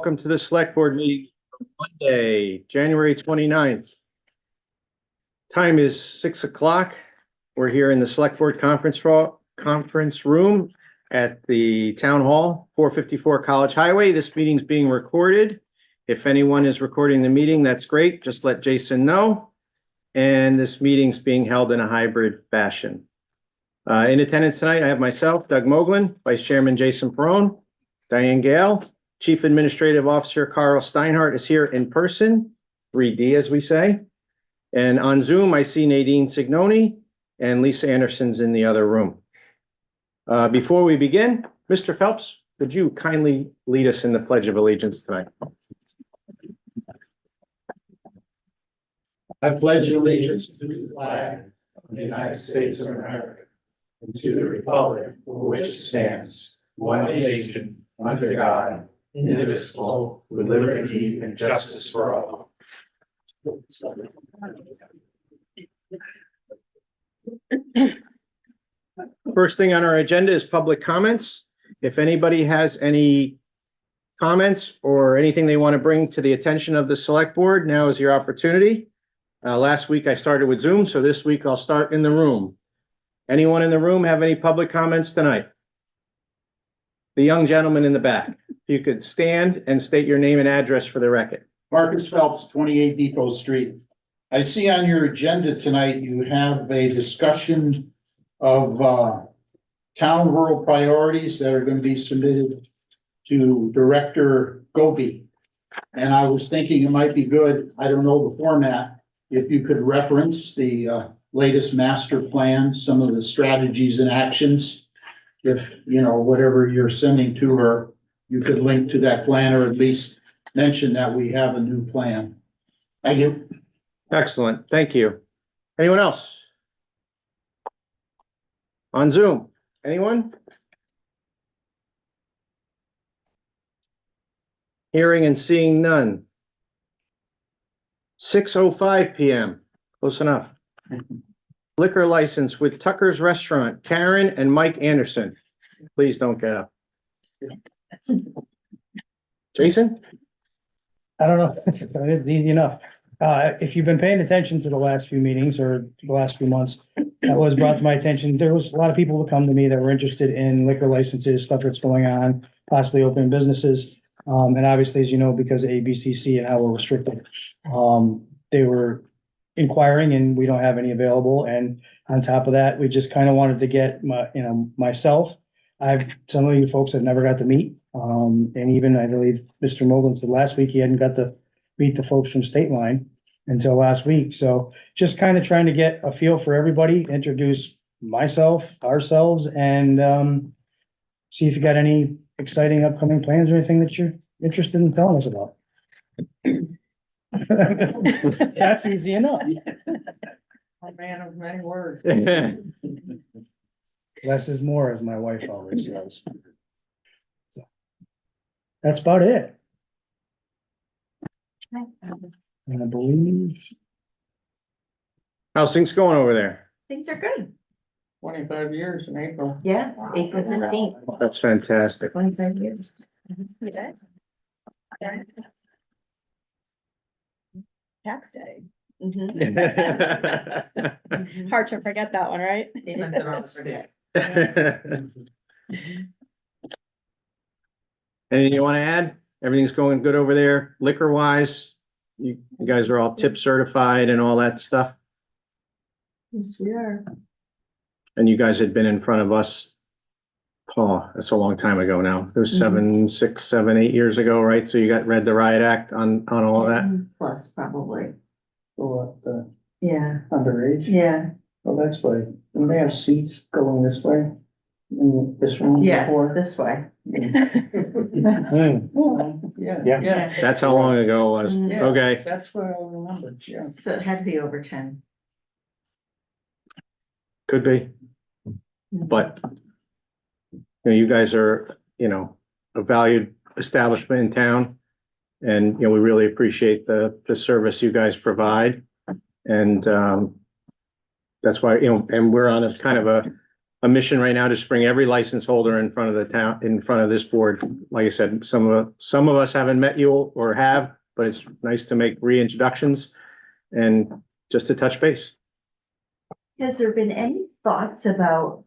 Welcome to the select board meeting for Monday, January 29th. Time is 6 o'clock. We're here in the select board conference room at the town hall, 454 College Highway. This meeting's being recorded. If anyone is recording the meeting, that's great. Just let Jason know. And this meeting's being held in a hybrid fashion. In attendance tonight, I have myself, Doug Moglen, Vice Chairman Jason Perone, Diane Gale, Chief Administrative Officer Carl Steinhardt is here in person, 3D as we say. And on Zoom, I see Nadine Signoni and Lisa Anderson's in the other room. Before we begin, Mr. Phelps, could you kindly lead us in the Pledge of Allegiance tonight? I pledge allegiance to the flag of the United States of America and to the republic for which it stands, one nation, under God, indivisible, with liberty and justice for all. First thing on our agenda is public comments. If anybody has any comments or anything they want to bring to the attention of the select board, now is your opportunity. Last week I started with Zoom, so this week I'll start in the room. Anyone in the room have any public comments tonight? The young gentleman in the back, if you could stand and state your name and address for the record. Marcus Phelps, 28 Depot Street. I see on your agenda tonight, you have a discussion of town rural priorities that are going to be submitted to Director Goby. And I was thinking it might be good, I don't know the format, if you could reference the latest master plan, some of the strategies and actions. If, you know, whatever you're sending to her, you could link to that plan or at least mention that we have a new plan. Thank you. Excellent, thank you. Anyone else? On Zoom, anyone? Hearing and seeing none. 6:05 PM, close enough. Liquor license with Tucker's Restaurant, Karen and Mike Anderson. Please don't get up. Jason? I don't know, it's easy enough. If you've been paying attention to the last few meetings or the last few months, that was brought to my attention. There was a lot of people who come to me that were interested in liquor licenses, stuff that's going on, possibly opening businesses. And obviously, as you know, because of ABCC and how we're restricted, they were inquiring and we don't have any available. And on top of that, we just kind of wanted to get myself. Some of you folks have never got to meet. And even I believe Mr. Moglen said last week he hadn't got to meet the folks from State Line until last week. So just kind of trying to get a feel for everybody, introduce myself, ourselves, and see if you got any exciting upcoming plans or anything that you're interested in telling us about. That's easy enough. A man of many words. Less is more, as my wife always says. So that's about it. And I believe How's things going over there? Things are good. 25 years in April. Yeah, April 15th, That's fantastic. 25 years. Tax day. Mhm. Hard to forget that one, right? Anything you want to add? Everything's going good over there, liquor wise? You guys are all tip certified and all that stuff? Yes, we are. And you guys had been in front of us. Oh, that's a long time ago now. It was 6, 7, 8 years ago, right? So you read the Riot Act on all of that? Plus, probably. What, the Yeah, underage? yeah, Oh, that's why, and they have seats going this way, in this room yes, before. this way. Yeah. Yeah. That's how long ago it was. Yeah. Okay, That's what I remember, yeah. So it had to be over 10. could be, but you guys are, a valued establishment in town. And, we really appreciate the service you guys provide. And, that's why, and we're on a kind of a a mission right now to bring every license holder in front of the town, in front of this board. Like I said, some of us haven't met you or have, but it's nice to make reintroductions and just to touch base. Has there been any thoughts about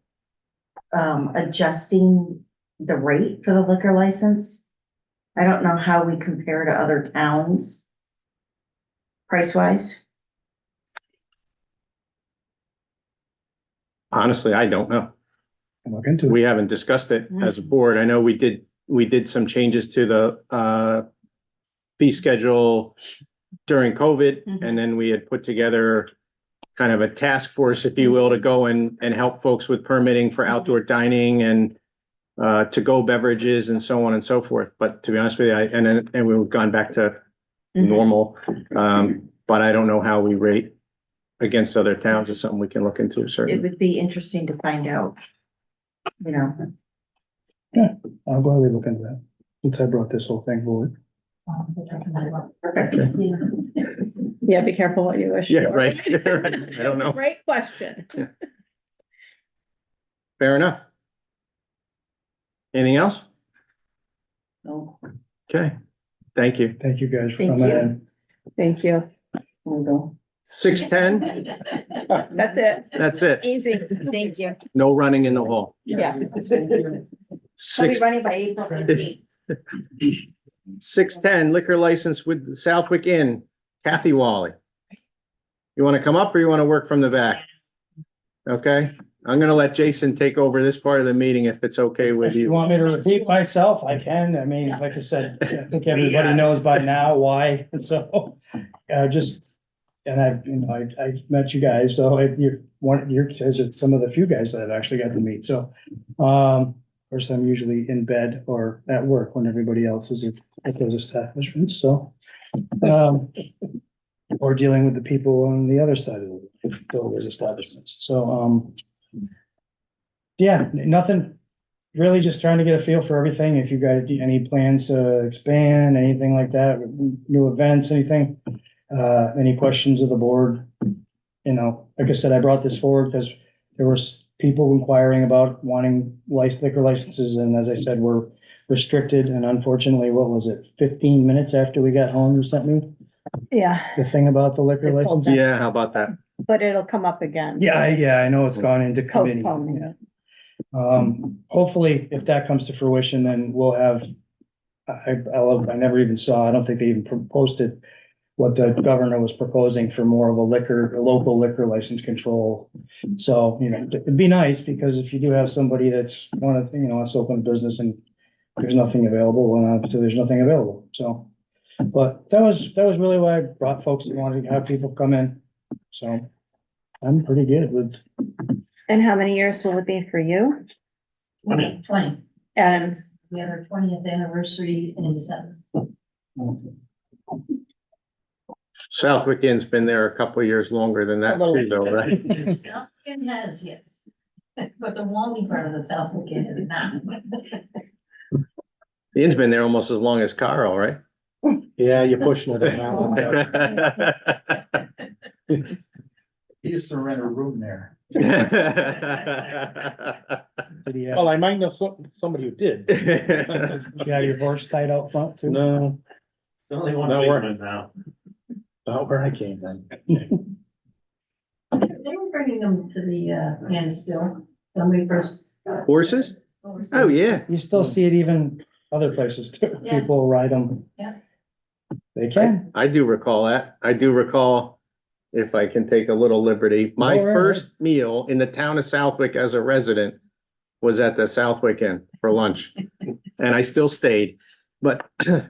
adjusting the rate for the liquor license? I don't know how we compare to other towns price wise. Honestly, I don't know. Look into it. We haven't discussed it as a board. I know we did some changes to the fee schedule during COVID, and then we had put together kind of a task force, if you will, to go and help folks with permitting for outdoor dining and to-go beverages and so on and so forth. But to be honest with you, and we've gone back to normal. But I don't know how we rate against other towns. It's something we can look into, It certainly. would be interesting to find out, you know. I'll gladly look into that, since I brought this whole thing forward. Yeah, be careful what you wish. Yeah, for. right. I don't know. Great question. Fair enough. Anything else? No, Okay, thank you. Thank you guys for Thank coming you. in. Thank you. we go. 6:10, That's it. that's it. Easy. Thank you. No running in the hall. Yeah. I'll be 6, running by April 15th. 6:10 liquor license with the Southwick Inn, Kathy Wally. You want to come up or you want to work from the back? Okay, I'm gonna let Jason take over this part of the meeting if it's okay with If you you. want me to repeat myself, I can. I mean, like I said, I think everybody knows by now why, and so, just. And I met you guys, so you're some of the few guys that I've actually got to meet, so. Of course, I'm usually in bed or at work when everybody else is at those establishments, so. Or dealing with the people on the other side of those establishments, so, yeah, nothing, really just trying to get a feel for everything. If you got any plans to expand, anything like that, new events, anything, any questions of the board? You know, like I said, I brought this forward because there was people inquiring about wanting liquor licenses, and as I said, we're restricted, and unfortunately, what was it, 15 minutes after we got home, you sent me Yeah, the thing about the liquor They pulled license? Yeah, how about that? but it'll come up again. Yeah, I know it's gone into committee. Postponement. Hopefully, if that comes to fruition, then we'll have, I never even saw, I don't think they even posted what the governor was proposing for more of a local liquor license control. So, you know, it'd be nice, because if you do have somebody that's wants to open a business and there's nothing available, well, obviously there's nothing available, so. But that was really why I brought folks that wanted to have people come in, so I'm pretty good with. And how many years will it be for you? 20, And we have our 20th anniversary in December. Southwick Inn's been there a couple of years longer than that, too, though, right? South Skin has, yes. But the Wally part of the South Skin is not. The inn's been there almost as long as Carl, right? Yeah, you're pushing it around. He used to rent a room there. Well, I might know somebody who did. you have your horse tied out front too? No, Only one No, we're- basement now. about where I came then. They were bringing them to the Mansfield when we first. Horses? Oh, yeah. You still see it even other places too. Yeah. People ride them. Yeah. They can. I do recall that. I do recall, if I can take a little liberty, my Go right first meal in the town of Southwick as a resident was at the Southwick Inn for lunch. And I still stayed, but for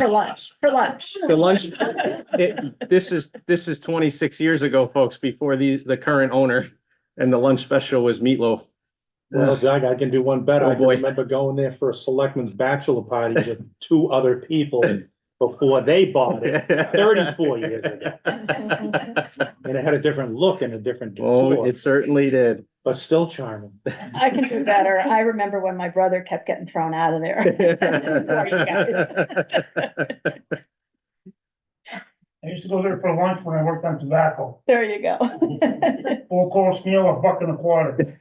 lunch, the lunch, this is 26 years ago, folks, before the current owner, and the lunch special was meatloaf. Well, Doug, I can do one better. Oh, I can boy. remember going there for a selectman's bachelor party with 2 other people before they bought it 34 years ago. And it had a different look and a different Oh, decor, it certainly did. but still charming. I can do better. I remember when my brother kept getting thrown out of there. Sorry, guys. I used to go there for lunch when I worked on tobacco. There you go. 4-course meal, $1.25.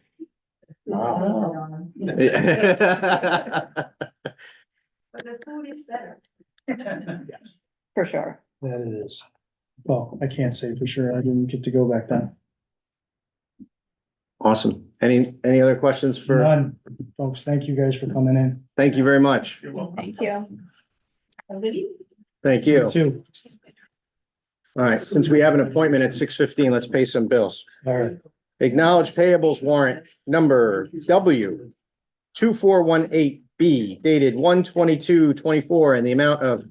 But Yeah. the food is better. For sure. That it is. Well, I can't say for sure. I didn't get to go back then. Awesome. Any other questions for, None, folks. Thank you guys for coming in. thank you very much. Thank you. Thank you. Too. All right, since we have an appointment at 6:15, let's pay some bills. All right. Acknowledge payables warrant number W 2418B dated 1/22/24 in the amount of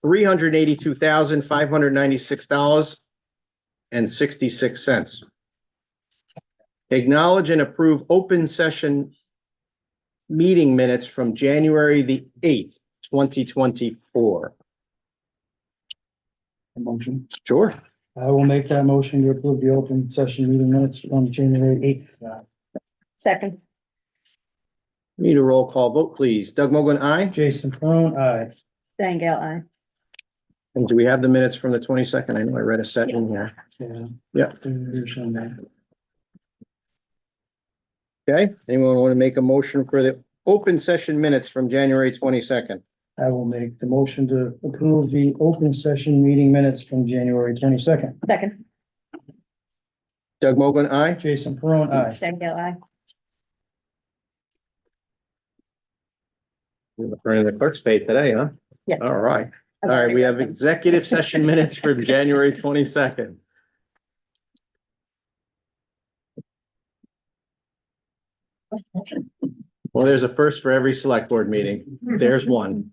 $382,596.66. Acknowledge and approve open session meeting minutes from January the 8th, 2024. Motion. Sure. I will make that motion to approve the open session meeting minutes from January 8th. Second, Need a roll call vote, please. Doug Mogul, aye. Jason Peron, aye. Diane Gale, aye. And do we have the minutes from the 22nd? I know I read a set in here. Yeah. Yeah. There's one there. Okay, anyone want to make a motion for the open session minutes from January 22nd? I will make the motion to approve the open session meeting minutes from January 22nd. Second, Doug Mogul, aye. Jason Peron, aye. Diane Gale, aye. You're running the clerk's pay today, huh? Yeah. All right. All right, we have executive session minutes from January 22nd. Well, there's a first for every select board meeting. There's one.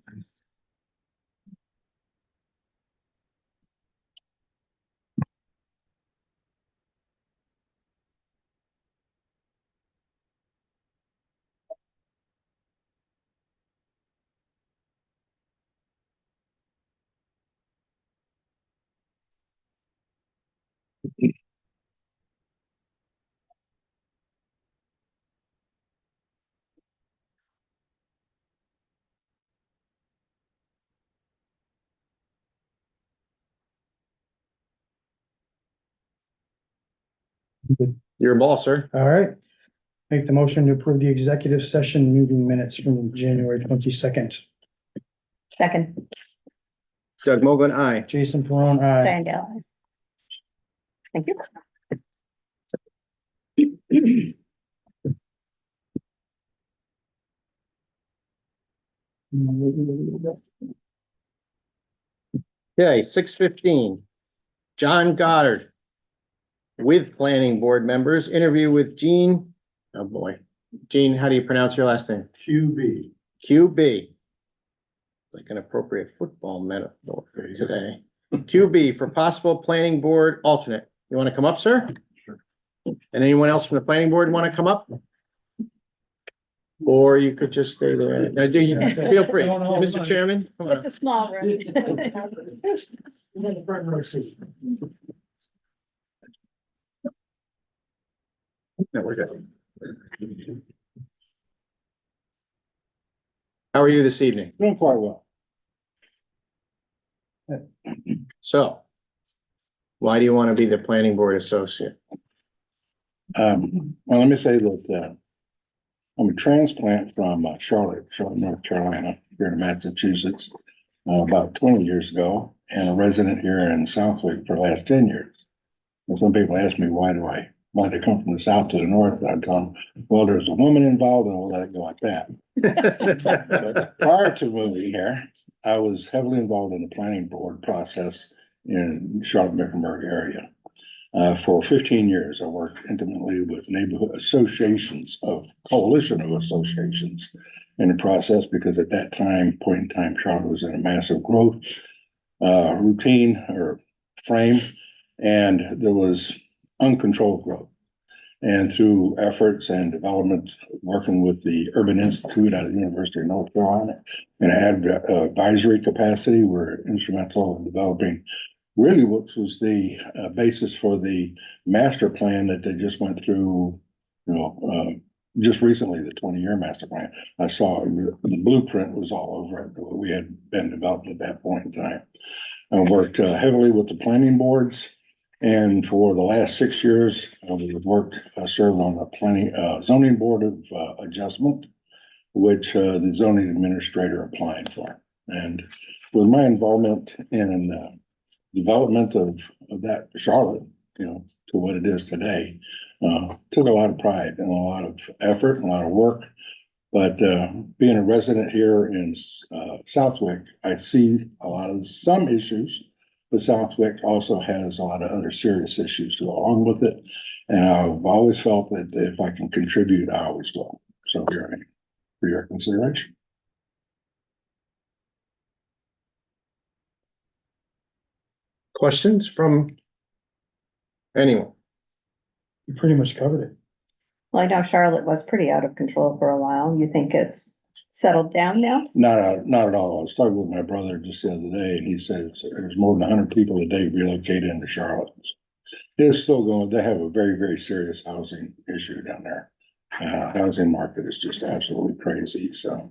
Your ball, sir. All right. Make the motion to approve the executive session meeting minutes from January 22nd. Second, Doug Mogul, aye. Jason Peron, aye. Diane Gale, aye. Thank you. Okay, 6:15. John Goddard. With planning board members, interview with Gene. Oh, boy. Gene, how do you pronounce your last name? QB. QB. Like an appropriate football metaphor for today. QB for possible planning board alternate. You want to come up, sir? Sure. And anyone else from the planning board want to come up? Or you could just stay there. Feel free. Mr. Chairman, come on. It's a small room. No, we're good. How are you this evening? Doing quite well. So, why do you want to be the planning board associate? Well, let me say that, I'm a transplant from Charlotte, North Carolina, here in Massachusetts, about 20 years ago, and a resident here in Southwick for the last 10 years. And some people ask me, why they come from the south to the north? I tell them, well, there's a woman involved and we'll let it go like that. But prior to moving here, I was heavily involved in the planning board process in Charlotte-Mecklenburg area. For 15 years, I worked intimately with neighborhood associations coalition of associations in the process, because at that point in time, Charlotte was in a massive growth routine or frame, and there was uncontrolled growth. And through efforts and development, working with the Urban Institute out of the University of North Carolina, and I had advisory capacity, were instrumental in developing really what was the basis for the master plan that they just went through, just recently, the 20-year master plan. I saw the blueprint was all over it, what we had been developed at that point in time. I worked heavily with the planning boards And for the last 6 years, we've worked, served on the planning, zoning board of adjustment, which the zoning administrator applied for. And with my involvement in development of that Charlotte, to what it is today, took a lot of pride and a lot of effort and a lot of work. But being a resident here in Southwick, I see some issues, but Southwick also has a lot of other serious issues to go along with it. And I've always felt that if I can contribute, I always will. So here I am for your consideration. Questions from anyone? You pretty much covered it. Well, I know Charlotte was pretty out of control for a while. You think it's settled down now? Not at all. I was talking with my brother just the other day, and he said there's more than 100 people a day relocated into Charlotte. It's still going. They have a very, very serious housing issue down there. Housing market is just absolutely crazy. So,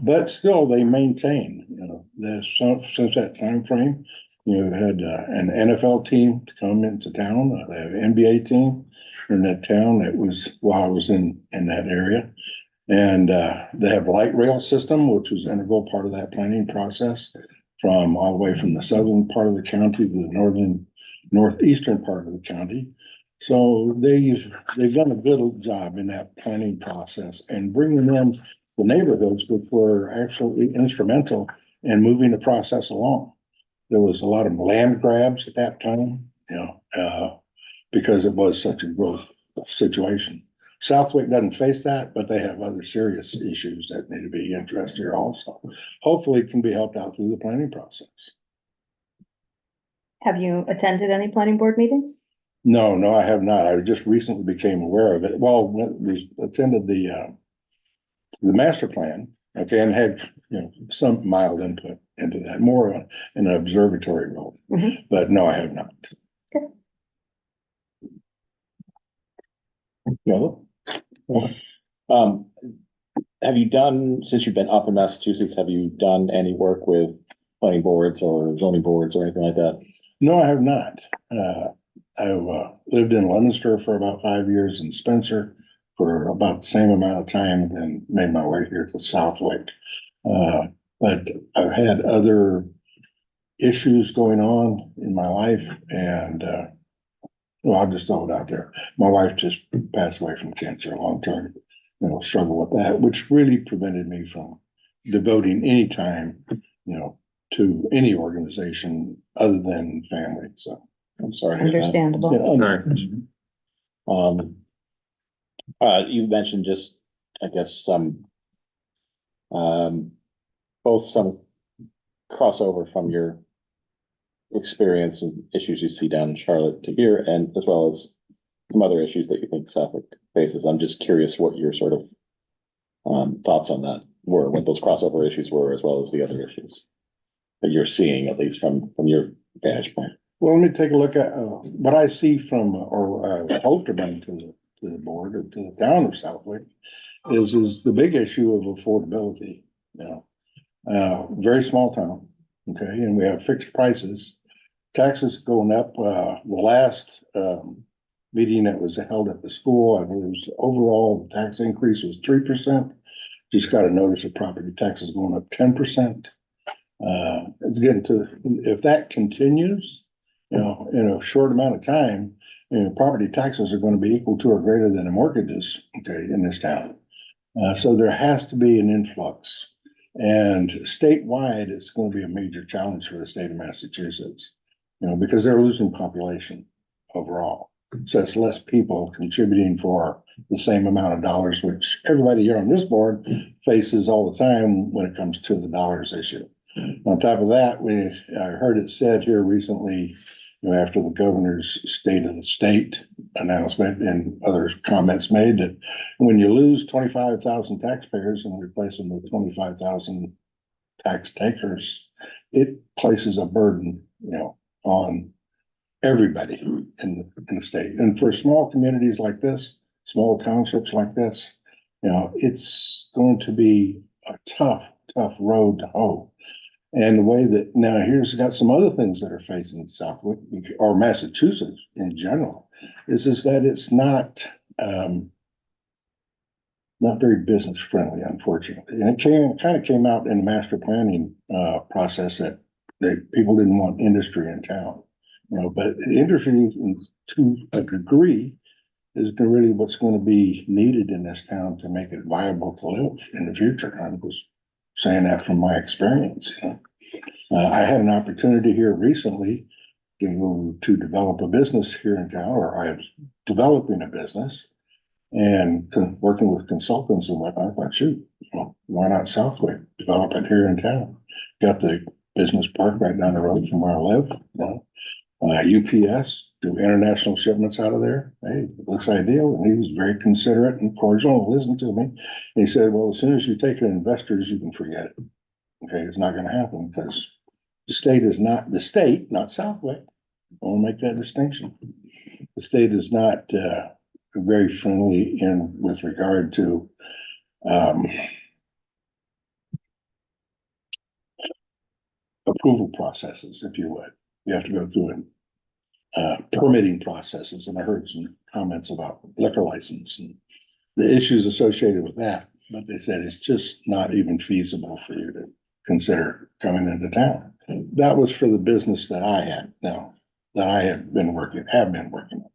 but still, they maintain. Since that time frame, had an NFL team to come into town. They have an NBA team in that town. That was while I was in that area. And they have a light rail system, which was an integral part of that planning process, from all the way from the southern part of the county to the northeastern part of the county. So they've done a good job in that planning process and bringing in the neighborhoods, which were actually instrumental in moving the process along. There was a lot of land grabs at that time, because it was such a growth situation. Southwick doesn't face that, but they have other serious issues that need to be addressed here also. Hopefully it can be helped out through the planning process. Have you attended any planning board meetings? No, I have not. I just recently became aware of it. Well, we attended the master plan, okay, and had, some mild input into that, more in an observatory role. Mhm. But no, I have not. Have you done, since you've been up in Massachusetts, have you done any work with planning boards or zoning boards or anything like that? No, I have not. I've lived in Leominster for about 5 years and Spencer for about the same amount of time and made my way here to Southwick. But I've had other issues going on in my life and I'll just throw it out there. My wife just passed away from cancer long term, struggle with that, which really prevented me from devoting any time, to any organization other than family. So I'm sorry. to hear that. Understandable. You mentioned just, I guess, some both some crossover from your experience and issues you see down in Charlotte to here, and as well as some other issues that you think Southwick faces. I'm just curious what your sort of thoughts on that were, what those crossover issues were, as well as the other issues that you're seeing, at least from your vantage point. well, let me take a look at what I see from, or hope to bring to the board or to the town of Southwick is the big issue of affordability. Very small town, okay, and we have fixed prices. Taxes going up. The last meeting that was held at the school, I believe, overall the tax increase was 3%. Just got a notice of property taxes going up 10%. It's getting to, if that continues, in a short amount of time, property taxes are going to be equal to or greater than the mortgages, okay, in this town. So there has to be an influx, and statewide, it's going to be a major challenge for the state of Massachusetts, because they're losing population overall. So it's less people contributing for the same amount of dollars, which everybody here on this board faces all the time when it comes to the dollars issue. On top of that, I heard it said here recently, after the governor's state of the state announcement and other comments made, that when you lose 25,000 taxpayers and replace them with 25,000 tax takers, it places a burden, on everybody in the state. And for small communities like this, small townships like this, it's going to be a tough road to hoe. And the way that, now here's got some other things that are facing Southwick, or Massachusetts in general, is that it's not, not very business friendly, unfortunately. And it kind of came out in the master planning, process that people didn't want industry in town. You know, but industry to a degree is really what's going to be needed in this town to make it viable to live in the future. I was saying that from my experience. You know, I had an opportunity here recently to develop a business here in town, or I was developing a business and working with consultants and whatnot. I thought, shoot, well, why not Southwick? Develop it here in town. Got the business park right down the road from where I live. You know, UPS do international shipments out of there. Hey, it looks ideal. And he was very considerate and cordial and listened to me. And he said, well, as soon as you take in investors, you can forget it. Okay, it's not going to happen because the state is not the state, not Southwick. I want to make that distinction. The state is not very friendly with regard to approval processes, if you would. You have to go through permitting processes, and I heard some comments about liquor license and the issues associated with that. But they said it's just not even feasible for you to consider coming into town. That was for the business that I had have been working on.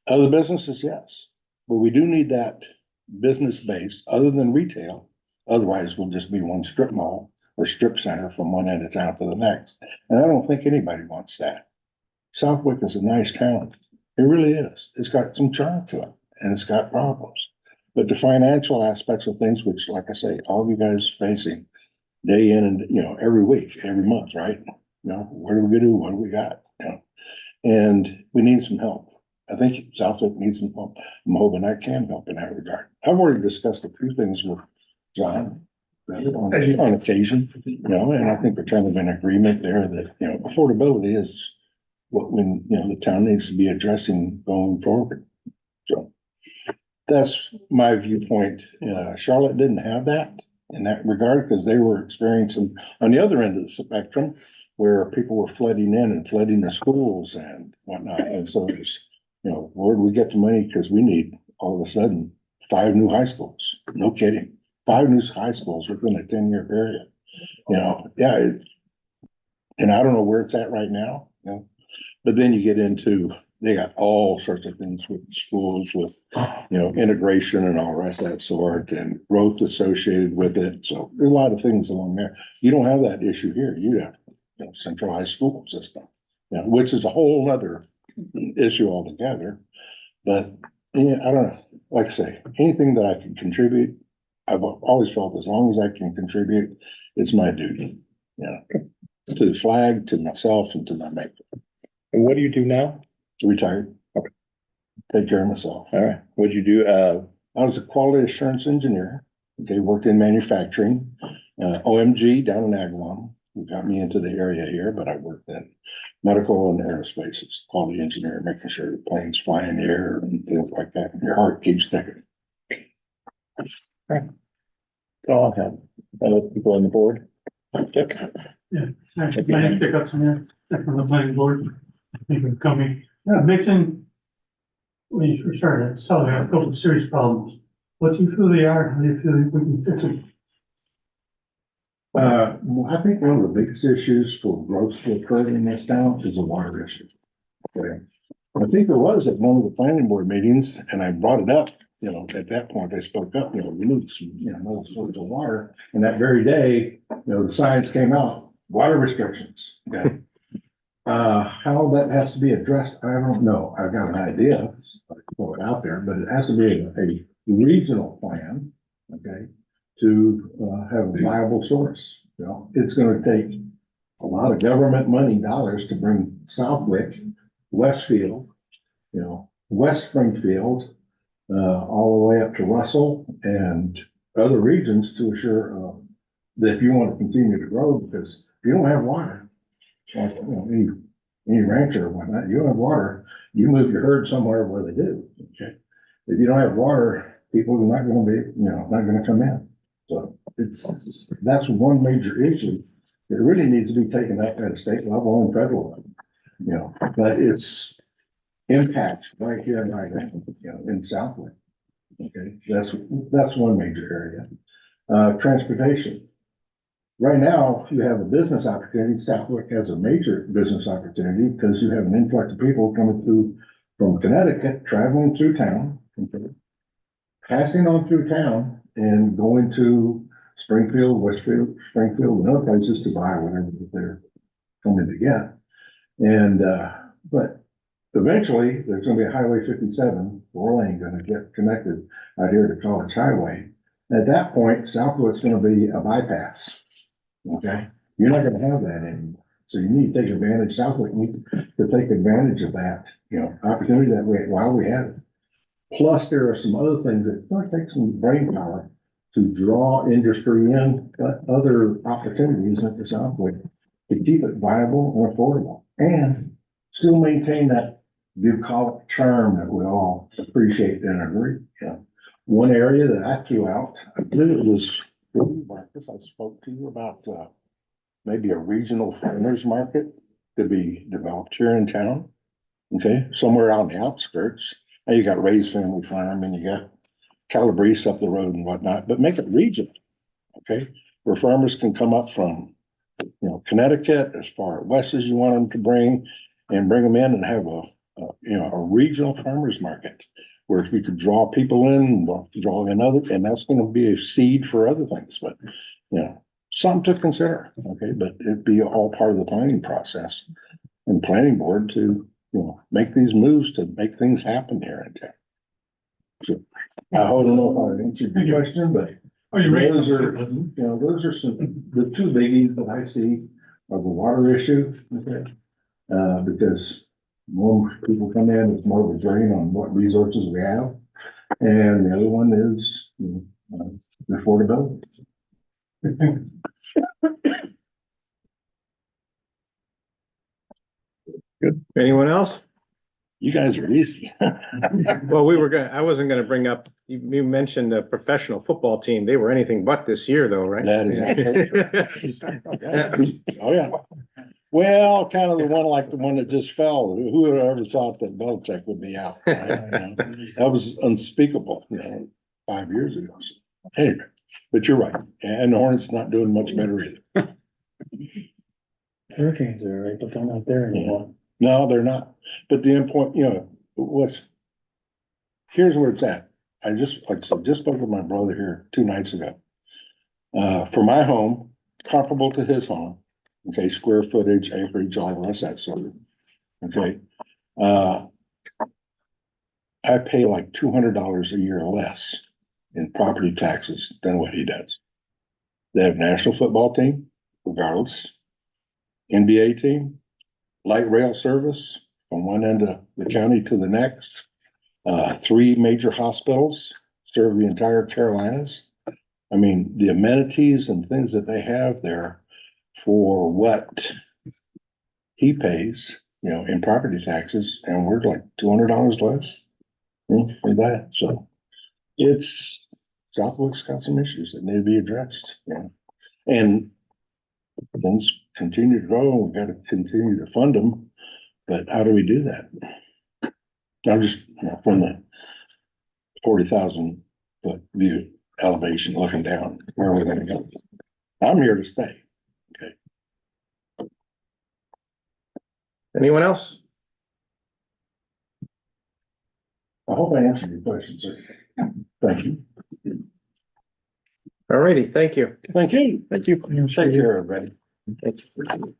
Other businesses, yes, but we do need that business base other than retail. Otherwise, we'll just be one strip mall or strip center from one end of town to the next. And I don't think anybody wants that. Southwick is a nice town. It really is. It's got some charm to it and it's got problems. But the financial aspects of things, which, like I say, all of you guys facing day in and, you know, every week, every month, right? You know, what are we gonna do? What do we got? You know, and we need some help. I think Southwick needs some help. I'm hoping I can help in that regard. I've already discussed a few things with John on occasion, you know, and I think we're kind of in agreement there that, you know, affordability is what the town needs to be addressing going forward. So that's my viewpoint. Charlotte didn't have that in that regard because they were experiencing on the other end of the spectrum where people were flooding in and flooding the schools and whatnot. And so it's, you know, where do we get the money? Because we need all of a sudden 5 new high schools. No kidding. 5 new high schools within a 10-year period. You know, yeah. And I don't know where it's at right now, you know, but then you get into, they got all sorts of things with schools with, you know, integration and all the rest of that sort and growth associated with it. So there's a lot of things along there. You don't have that issue here. You have a centralized school system, you know, which is a whole other issue altogether. But yeah, I don't know, like I say, anything that I can contribute, I've always felt as long as I can contribute, it's my duty, you know, to the flag, to myself and to my mate. And what do you do now? Retired. Okay. Take care of myself. All right. What'd you do? I was a quality assurance engineer. Okay, worked in manufacturing, OMG down in Agawam, who got me into the area here, but I worked in medical and aerospace as quality engineer, making sure the planes fly in the air and things like that. And your heart keeps ticking. That's all I have. Other people on the board? Dick? Yeah, actually, my name's Dick Upson, from the planning board. Thank you for coming. Mixing, we started, so we have a couple of serious problems. What do you feel they are? How do you feel we can fix it? Well, I think one of the biggest issues for growth to occur in this town is a water issue. Okay. I think there was at one of the planning board meetings, and I brought it up, you know, at that point I spoke up, you know, we need some, you know, no source of water. And that very day, you know, the signs came out, water restrictions, okay? How that has to be addressed, I don't know. I've got an idea, I can throw it out there, but it has to be a regional plan, okay? To have a viable source. You know, it's gonna take a lot of government money dollars to bring Southwick, Westfield, you know, West Springfield, all the way up to Russell and other regions to assure that if you want to continue to grow, because if you don't have water, like, you know, any rancher or whatnot, you don't have water, you move your herd somewhere where they do. Okay, if you don't have water, people are not going to be, you know, not going to come in. So that's one major issue It really needs to be taken up at a state level and federal level, you know, but it's impacts right here and right now, you know, in Southwick. Okay, that's one major area. Transportation. Right now, you have a business opportunity. Southwick has a major business opportunity because you have an influx of people coming through from Connecticut, traveling through town, okay, passing on through town and going to Springfield, Westfield, Springfield, and other places to buy whatever that they're coming to get. And, but eventually, there's gonna be a Highway 57, 4-lane gonna get connected out here to College Highway. At that point, Southwick's gonna be a bypass. Okay, you're not gonna have that anymore. So you need to take advantage, Southwick needs to take advantage of that, you know, opportunity that way while we have it. Plus, there are some other things that might take some brain power to draw industry in, but other opportunities at the Southwick to keep it viable and affordable and still maintain that bucolic charm that we all appreciate and agree. You know, one area that I threw out, I believe it was Marcus, I spoke to you about, maybe a regional farmers market to be developed here in town. Okay, somewhere out on the outskirts. Now you got Ray's Family Farm and you got Calabrese up the road and whatnot, but make it regional. Okay, where farmers can come up from, you know, Connecticut as far west as you want them to bring them in and have a regional farmers market where we could draw people in, draw in others, and that's going to be a seed for other things, but, you know, something to consider, okay, but it'd be all part of the planning process and planning board to, you know, make these moves to make things happen here in town. So, I don't know if I answered your question, but Oh, you raised those are, them. you know, those are the two biggies that I see of the water issue, okay? Because more people come in, it's more of a drain on what resources we have. And the other one is, you know, affordability. Good. Anyone else? You guys are easy. Well, I wasn't gonna bring up, you mentioned the professional football team. They were anything but this year though, right? That is. Oh, yeah. Well, kind of the one that just fell. Who would have ever thought that Belichick would be out? Right? You know, that was unspeakable, you know, 5 years ago. So, anyway, but you're right. And the Hornets not doing much better either. Hurricanes are right, but they're not there anymore. No, they're not. But the end point, you know, here's where it's at. I just spoke with my brother here 2 nights ago. For my home, comparable to his home, okay, square footage, acreage, all the rest of that sort of, okay. I pay like $200 a year less in property taxes than what he does. They have national football team, regardless. NBA team, light rail service from one end of the county to the next. 3 major hospitals serve the entire Carolinas. I mean, the amenities and things that they have there for what he pays, you know, in property taxes, and we're like $200 less for that. So Southwick's got some issues that need to be addressed, you know, and things continue to grow, and we got to continue to fund them. But how do we do that? I'm just, you know, from the 40,000 foot view elevation looking down, where are we going to go? I'm here to stay. Okay. Anyone else? I hope I answered your question, sir. Thank you. All righty, thank you. Thank you. Thank you. Take care, everybody. Thank you.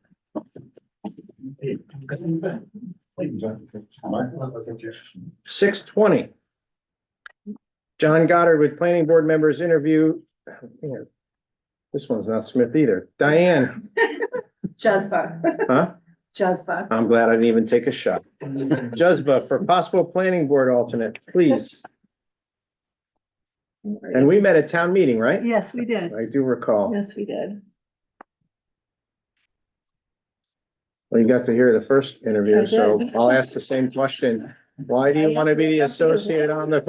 Six 20. John Goddard with planning board members interview. This one's not Smith either. Diane, Juzba. huh? Juzba. I'm glad I didn't even take a shot. Juzba for possible planning board alternate, please. And we met at town meeting, right? Yes, we did. I do recall. Yes, we did. Well, you got to hear the first I interview, did. so I'll ask the same question. Why do you want to be the associate on the?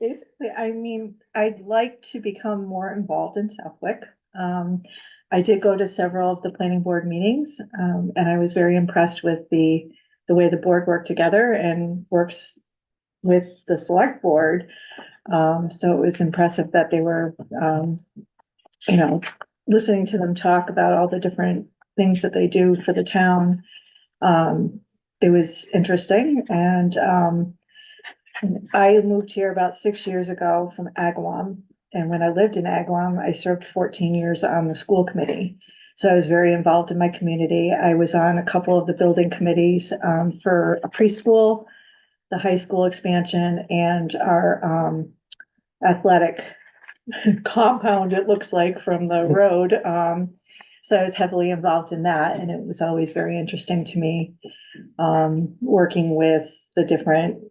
Basically, I mean, I'd like to become more involved in Southwick. I did go to several of the planning board meetings, and I was very impressed with the way the board worked together and works with the select board. So it was impressive that they were, you know, listening to them talk about all the different things that they do for the town. It was interesting, and I moved here about 6 years ago from Agawam. And when I lived in Agawam, I served 14 years on the school committee. So I was very involved in my community. I was on a couple of the building committees for a preschool, the high school expansion, and our athletic compound, it looks like, from the road. So I was heavily involved in that, and it was always very interesting to me, working with the different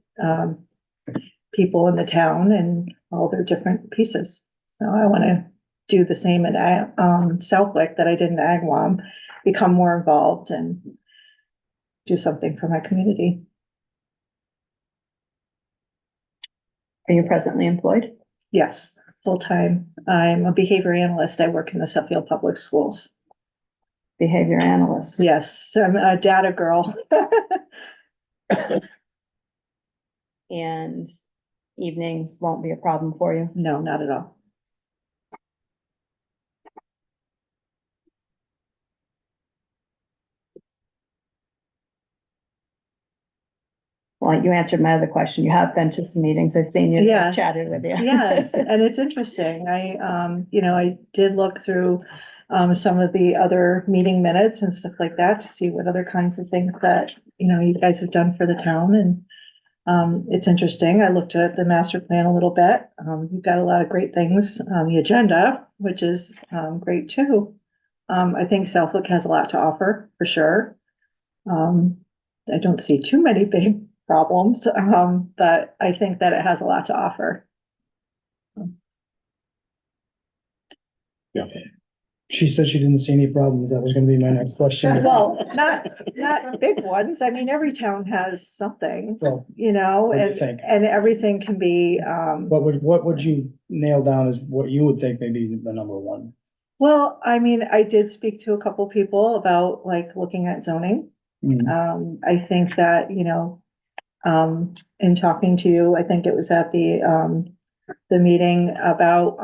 people in the town and all their different pieces. So I want to do the same in Southwick that I did in Agawam, become more involved and do something for my community. Are you presently employed? Yes, full-time. I'm a behavior analyst. I work in the Suffield Public Schools. Behavior analyst? Yes, I'm a data girl. And evenings won't be a problem for you? No, not at all. Well, you answered my other question. You have been to some meetings. I've seen you, Yeah. chatted with you. Yes, and it's interesting. I did look through some of the other meeting minutes and stuff like that to see what other kinds of things that, you guys have done for the town, and it's interesting. I looked at the master plan a little bit. You've got a lot of great things on the agenda, which is great too. I think Southwick has a lot to offer, for sure. I don't see too many big problems, but I think that it has a lot to offer. Yeah. She said she didn't see any problems. That was gonna be my next question. Well, not big ones. I mean, every town has something, Well, what do you and, think? and everything can be, What would you nail down as what you would think may be the number one? well, I mean, I did speak to a couple people about like looking at zoning. I think that, in talking to you, I think it was at the meeting about,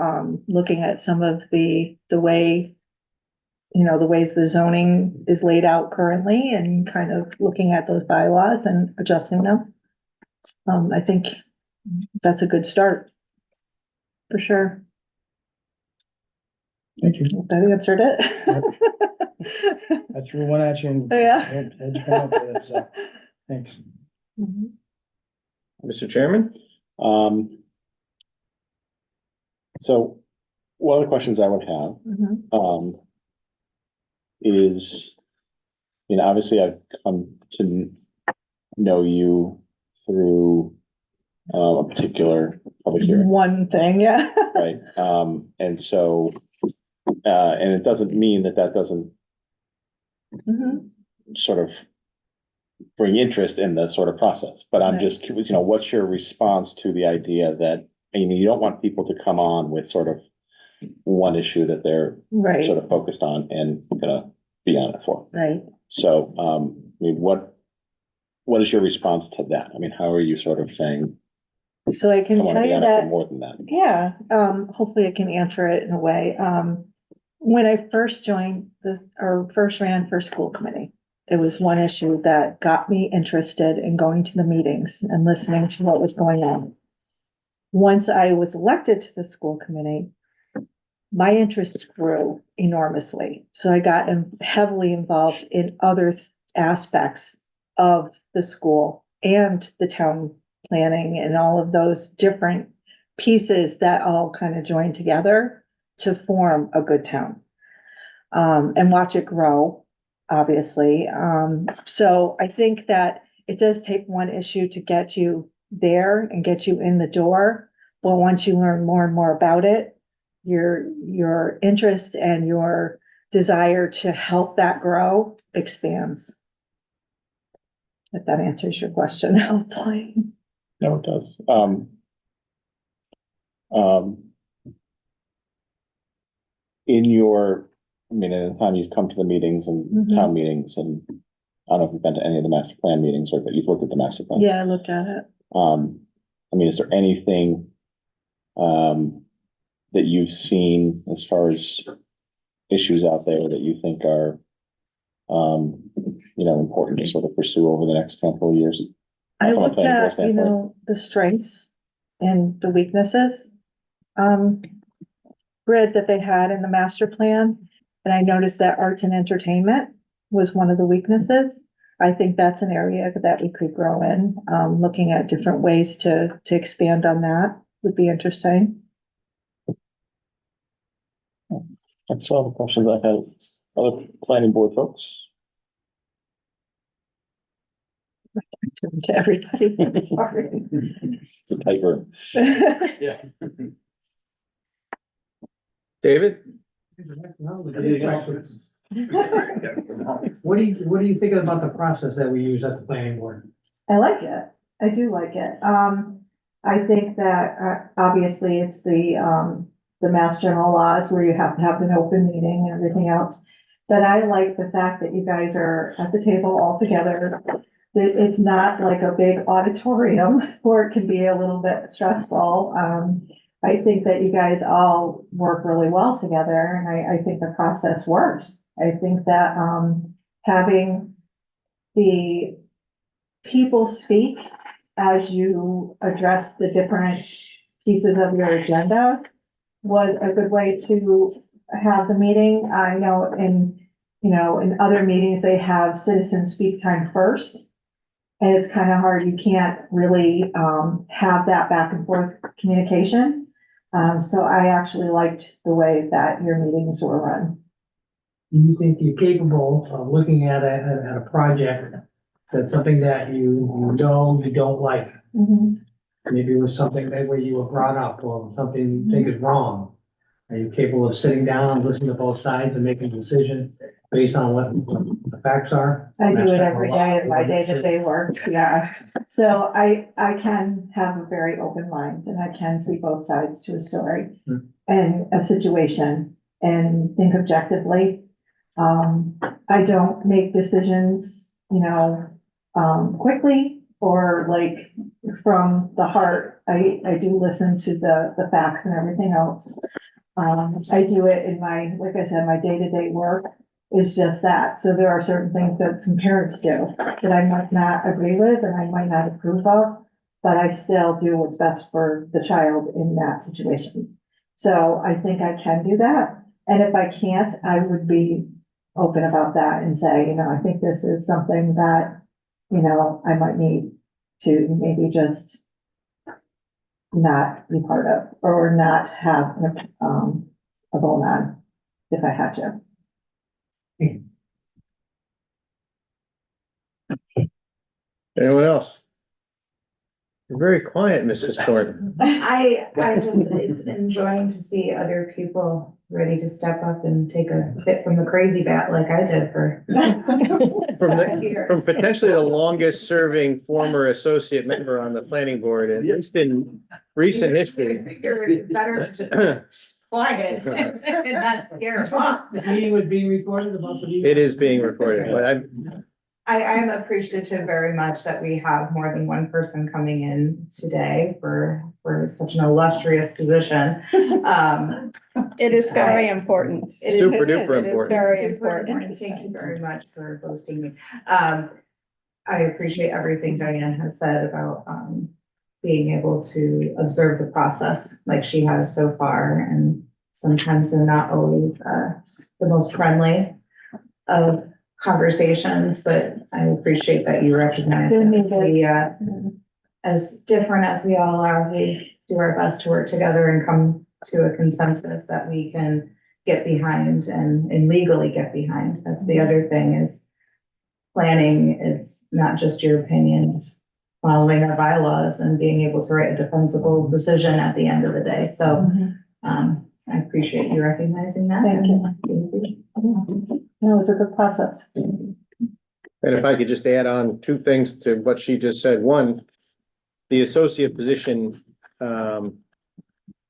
looking at some of the way, the ways the zoning is laid out currently and kind of looking at those bylaws and adjusting them. I think that's a good start. For sure. Thank you. That answered it. I threw one at you and. Yeah. How'd you come up with it? So, thanks. Mhm. Mr. Chairman? So one of the questions I would have, Mhm. is, obviously I've come to know you through a particular public hearing, One thing, yeah. right? And so, and it doesn't mean that doesn't Mhm. sort of bring interest in the sort of process, but I'm Right. just curious, what's your response to the idea that, you don't want people to come on with sort of one issue that they're Right, sort of focused on and gonna be on it for. right. So, what is your response to that? How are you sort of saying, So I I can wanna tell be you on it for that, more than that? yeah, hopefully I can answer it in a way. When I first joined this, or first ran for school committee, it was one issue that got me interested in going to the meetings and listening to what was going on. Once I was elected to the school committee, my interest grew enormously. So I got heavily involved in other aspects of the school and the town planning and all of those different pieces that all kind of join together to form a good town. And watch it grow, obviously. So I think that it does take one issue to get you there and get you in the door. But once you learn more and more about it, your interest and your desire to help that grow expands. If that answers your question, hopefully. No, it does. in your, I mean, in the time you've come to the meetings and Mhm. town meetings, and I don't know if you've been to any of the master plan meetings or that you've looked at the master plan. Yeah, I looked at it. I mean, is there anything, that you've seen as far as issues out there that you think are, important to sort of pursue over the next handful of years? I From a looked planning board at, standpoint. the strengths and the weaknesses. Grid that they had in the master plan, and I noticed that arts and entertainment was one of the weaknesses. I think that's an area that we could grow in, looking at different ways to expand on that would be interesting. That's all the questions I have. Other planning board folks? To everybody. Sorry. It's a tight room. Yeah. David? What do you think about the process that we use at the planning board? I like it. I do like it. I think that, obviously it's the mass general laws where you have to have an open meeting and everything else. But I like the fact that you guys are at the table all together. That it's not like a big auditorium where it can be a little bit stressful. I think that you guys all work really well together, and I think the process works. I think that, having the people speak as you address the different pieces of your agenda was a good way to have the meeting. I know in other meetings, they have citizen speak time first. And it's kind of hard. You can't really, have that back and forth communication. So I actually liked the way that your meetings were run. Do you think you're capable of looking at a project that's something that you don't like? Mhm. Maybe it was something that where you were brought up or something you think is wrong. Are you capable of sitting down and listening to both sides and making a decision based on what the facts are? I do it every day in my day-to-day work, yeah. So I can have a very open mind and I can see both sides to a story and a situation and think objectively. I don't make decisions, quickly or like from the heart. I do listen to the facts and everything else. I do it in like I said, my day-to-day work is just that. So there are certain things that some parents do that I might not agree with and I might not approve of, but I still do what's best for the child in that situation. So I think I can do that. And if I can't, I would be open about that and say, I think this is something that, I might need to maybe just not be part of or not have a vote on if I had to. Anyone else? You're very quiet, Mrs. Thornton. I just, it's enjoying to see other people ready to step up and take a hit from the crazy bat like I did for. From potentially the longest serving former associate member on the planning board, at least in recent history. Better to just quiet and not scare them off. The meeting was being recorded about the meeting? It is being recorded, but I am appreciative very much that we have more than one person coming in today for such an illustrious position. It is very important. It is- Super duper It is important. very Super important. Thank you very much for hosting me. I appreciate everything Diane has said about, being able to observe the process like she has so far. And sometimes they're not always, the most friendly of conversations, but I appreciate that you recognize that we, as different as we all are, we do our best to work together and come to a consensus that we can get behind and legally get behind. That's the other thing is planning is not just your opinion, it's following our bylaws and being able to write a defensible decision at the end of the day. So, I appreciate you recognizing that. Thank you. No, it's a good process. And if I could just add on two things to what she just said. One, the associate position,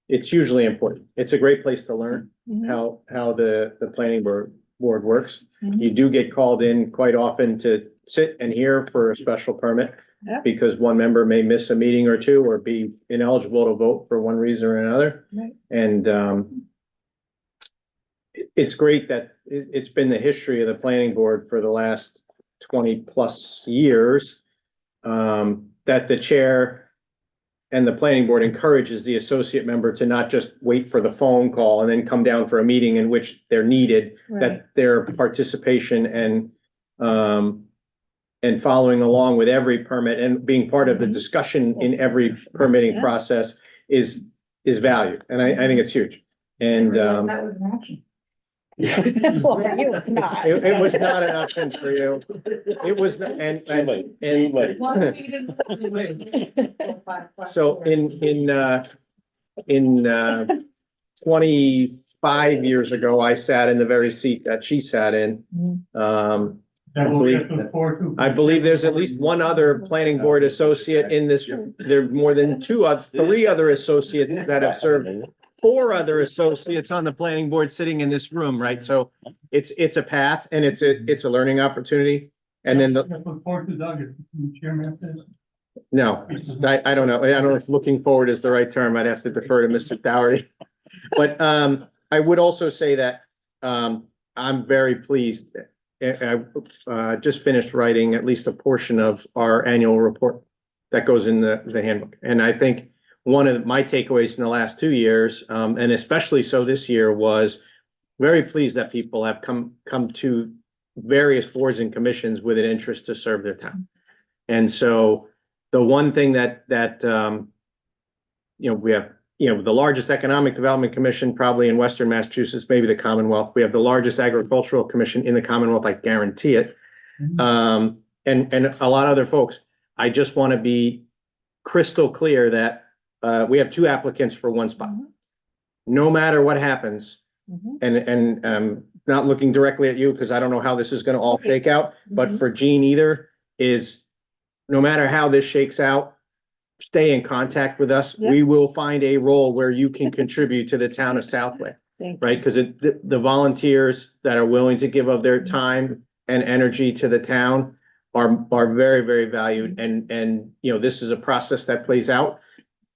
it's usually important. It's a great place to learn Mhm. how the planning board works. Mhm. You do get called in quite often to sit and hear for a special permit. Yeah. Because one member may miss a meeting or two or be ineligible to vote for one reason or another. Right. And, it's great that it's been the history of the planning board for the last 20+ years. That the chair and the planning board encourages the associate member to not just wait for the phone call and then come down for a meeting in which they're needed, Right. that their participation and following along with every permit and being part of the discussion in every permitting Yeah. process is valued. And I think it's huge. And, That was an option. Well, for you, it's not. it was not an option for you. It was, Too late, too late. So in 25 years ago, I sat in the very seat that she sat in. That will get to the four, two. I believe there's at least one other planning board associate in this. There are more than three other associates that have served, 4 other associates on the planning board sitting in this room, right? So it's a path and it's a learning opportunity. And then That's what four, two, Doug, is chairman says. no, I don't know. I don't know if looking forward is the right term. I'd have to defer to Mr. Dougherty. But I would also say that I'm very pleased. I just finished writing at least a portion of our annual report that goes in the handbook. And I think one of my takeaways in the last 2 years, and especially so this year, was very pleased that people have come to various boards and commissions with an interest to serve their town. And so the one thing that we have, the largest economic development commission probably in Western Massachusetts, maybe the Commonwealth. We have the largest agricultural commission in the Commonwealth, I guarantee it. And a lot of other folks. I just want to be crystal clear that we have 2 applicants for 1 spot. No matter what happens, and not looking directly at you because I don't know how this is going to all shake out, but for Jean either is, no matter how this shakes out, stay in contact with us. Yep. We will find a role where you can contribute to the town of Southwick, Thank right? Because the volunteers that are willing to give of their time and energy to the town are very, very valued. And this is a process that plays out,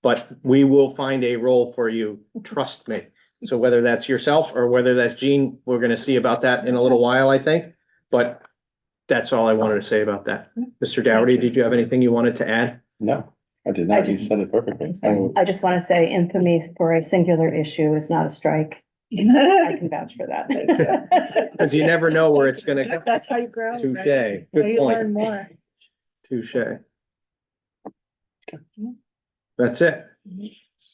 but we will find a role for you. Trust me. So whether that's yourself or whether that's Jean, we're going to see about that in a little while, I think. But that's all I wanted to say about that. Mr. Dougherty, did you have anything you wanted to add? No, I did not. You said it perfectly. I just want to say infamy for a singular issue is not a strike. I can vouch for that. Because you never know where it's going to go. That's how you grow. right? Touche. How Good you learn point. more. Touche. That's it.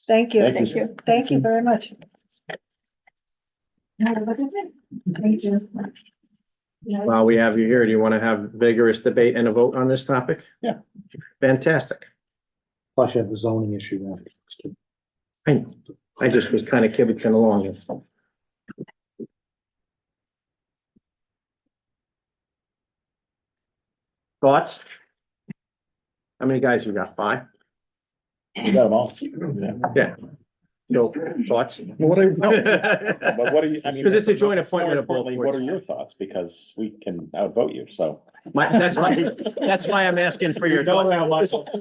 Thank you. Thank you. Thank you very much. Thank you. While we have you here, do you want to have vigorous debate and a vote on this topic? Yeah. Fantastic. Plus you have the zoning issue there. I just was kind of kibitzing along. Thoughts? How many guys you got? 5? You got them all. Yeah. No thoughts? What are, but what are you, I mean. Because it's a joint appointment More of both importantly, what boards. are your thoughts? Because we can outvote you, so. That's why I'm asking for your thoughts.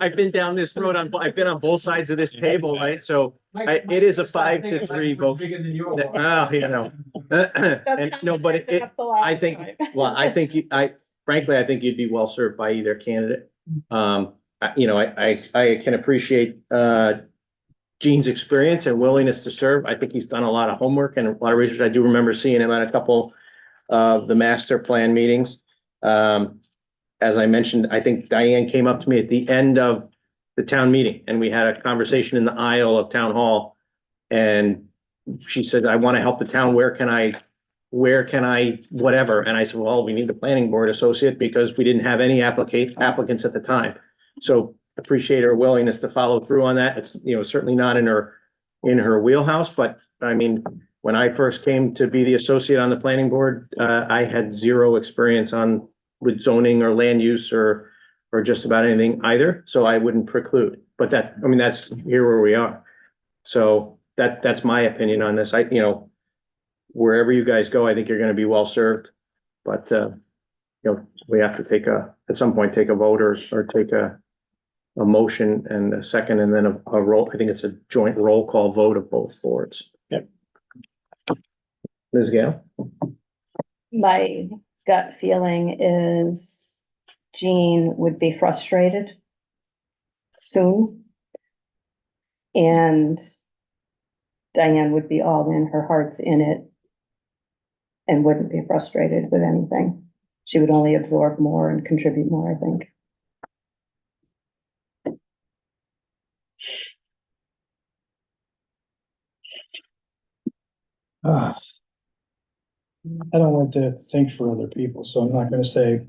I've been down this road, I've been on both sides of this table, right? So it is a 5-3 vote. And no, but I think, frankly, I think you'd be well served by either candidate. I can appreciate, Gene's experience and willingness to serve. I think he's done a lot of homework and a lot of research. I do remember seeing him at a couple of the master plan meetings. As I mentioned, I think Diane came up to me at the end of the town meeting and we had a conversation in the aisle of town hall. And she said, I want to help the town. Where can I, whatever. And I said, well, we need the planning board associate because we didn't have any applicants at the time. So appreciate her willingness to follow through on that. It's, certainly not in her wheelhouse, but I mean, when I first came to be the associate on the planning board, I had 0 experience with zoning or land use or just about anything either. So I wouldn't preclude, but that's here where we are. So that's my opinion on this. Wherever you guys go, I think you're gonna be well served. But, we have to at some point, take a vote or take a motion and a second, and then a roll. I think it's a joint roll call vote of both boards. Yep. Ms. Gale? My gut feeling is Jean would be frustrated soon. And Diane would be all in, her heart's in it, and wouldn't be frustrated with anything. She would only absorb more and contribute more, I think. I don't like to think for other people, so I'm not gonna say,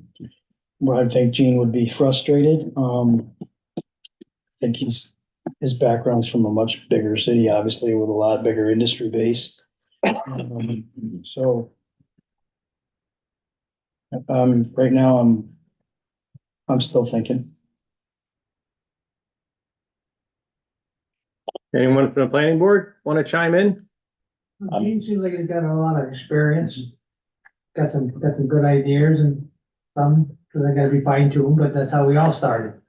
well, I think Gene would be frustrated. I think his background's from a much bigger city, obviously, with a lot bigger industry base. So. Right now, I'm still thinking. Anyone from the planning board want to chime in? Gene seems like he's got a lot of experience. Got some good ideas and some, they gotta be fine tuned, but that's how we all started.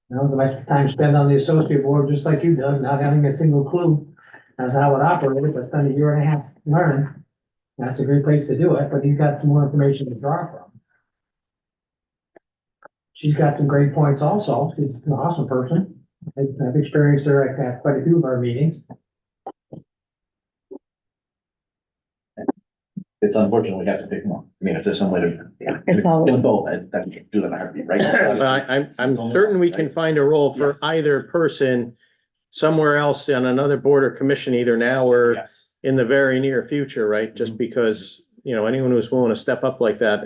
The much time spent on the associate board, just like you done, not having a single clue as how it operated, but spent a year and a half learning. That's a great place to do it, but he's got some more information to draw from. She's got some great points also. She's an awesome person. I've experienced her at quite a few of our meetings. It's unfortunate we have to pick one. I mean, if there's some way to. It's all- Do both, I can do them, I have to be right. I'm certain we can find a role for Yes. either person somewhere else on another board or commission, either now or Yes. in the very near future, right? Just because, anyone who's willing to step up like that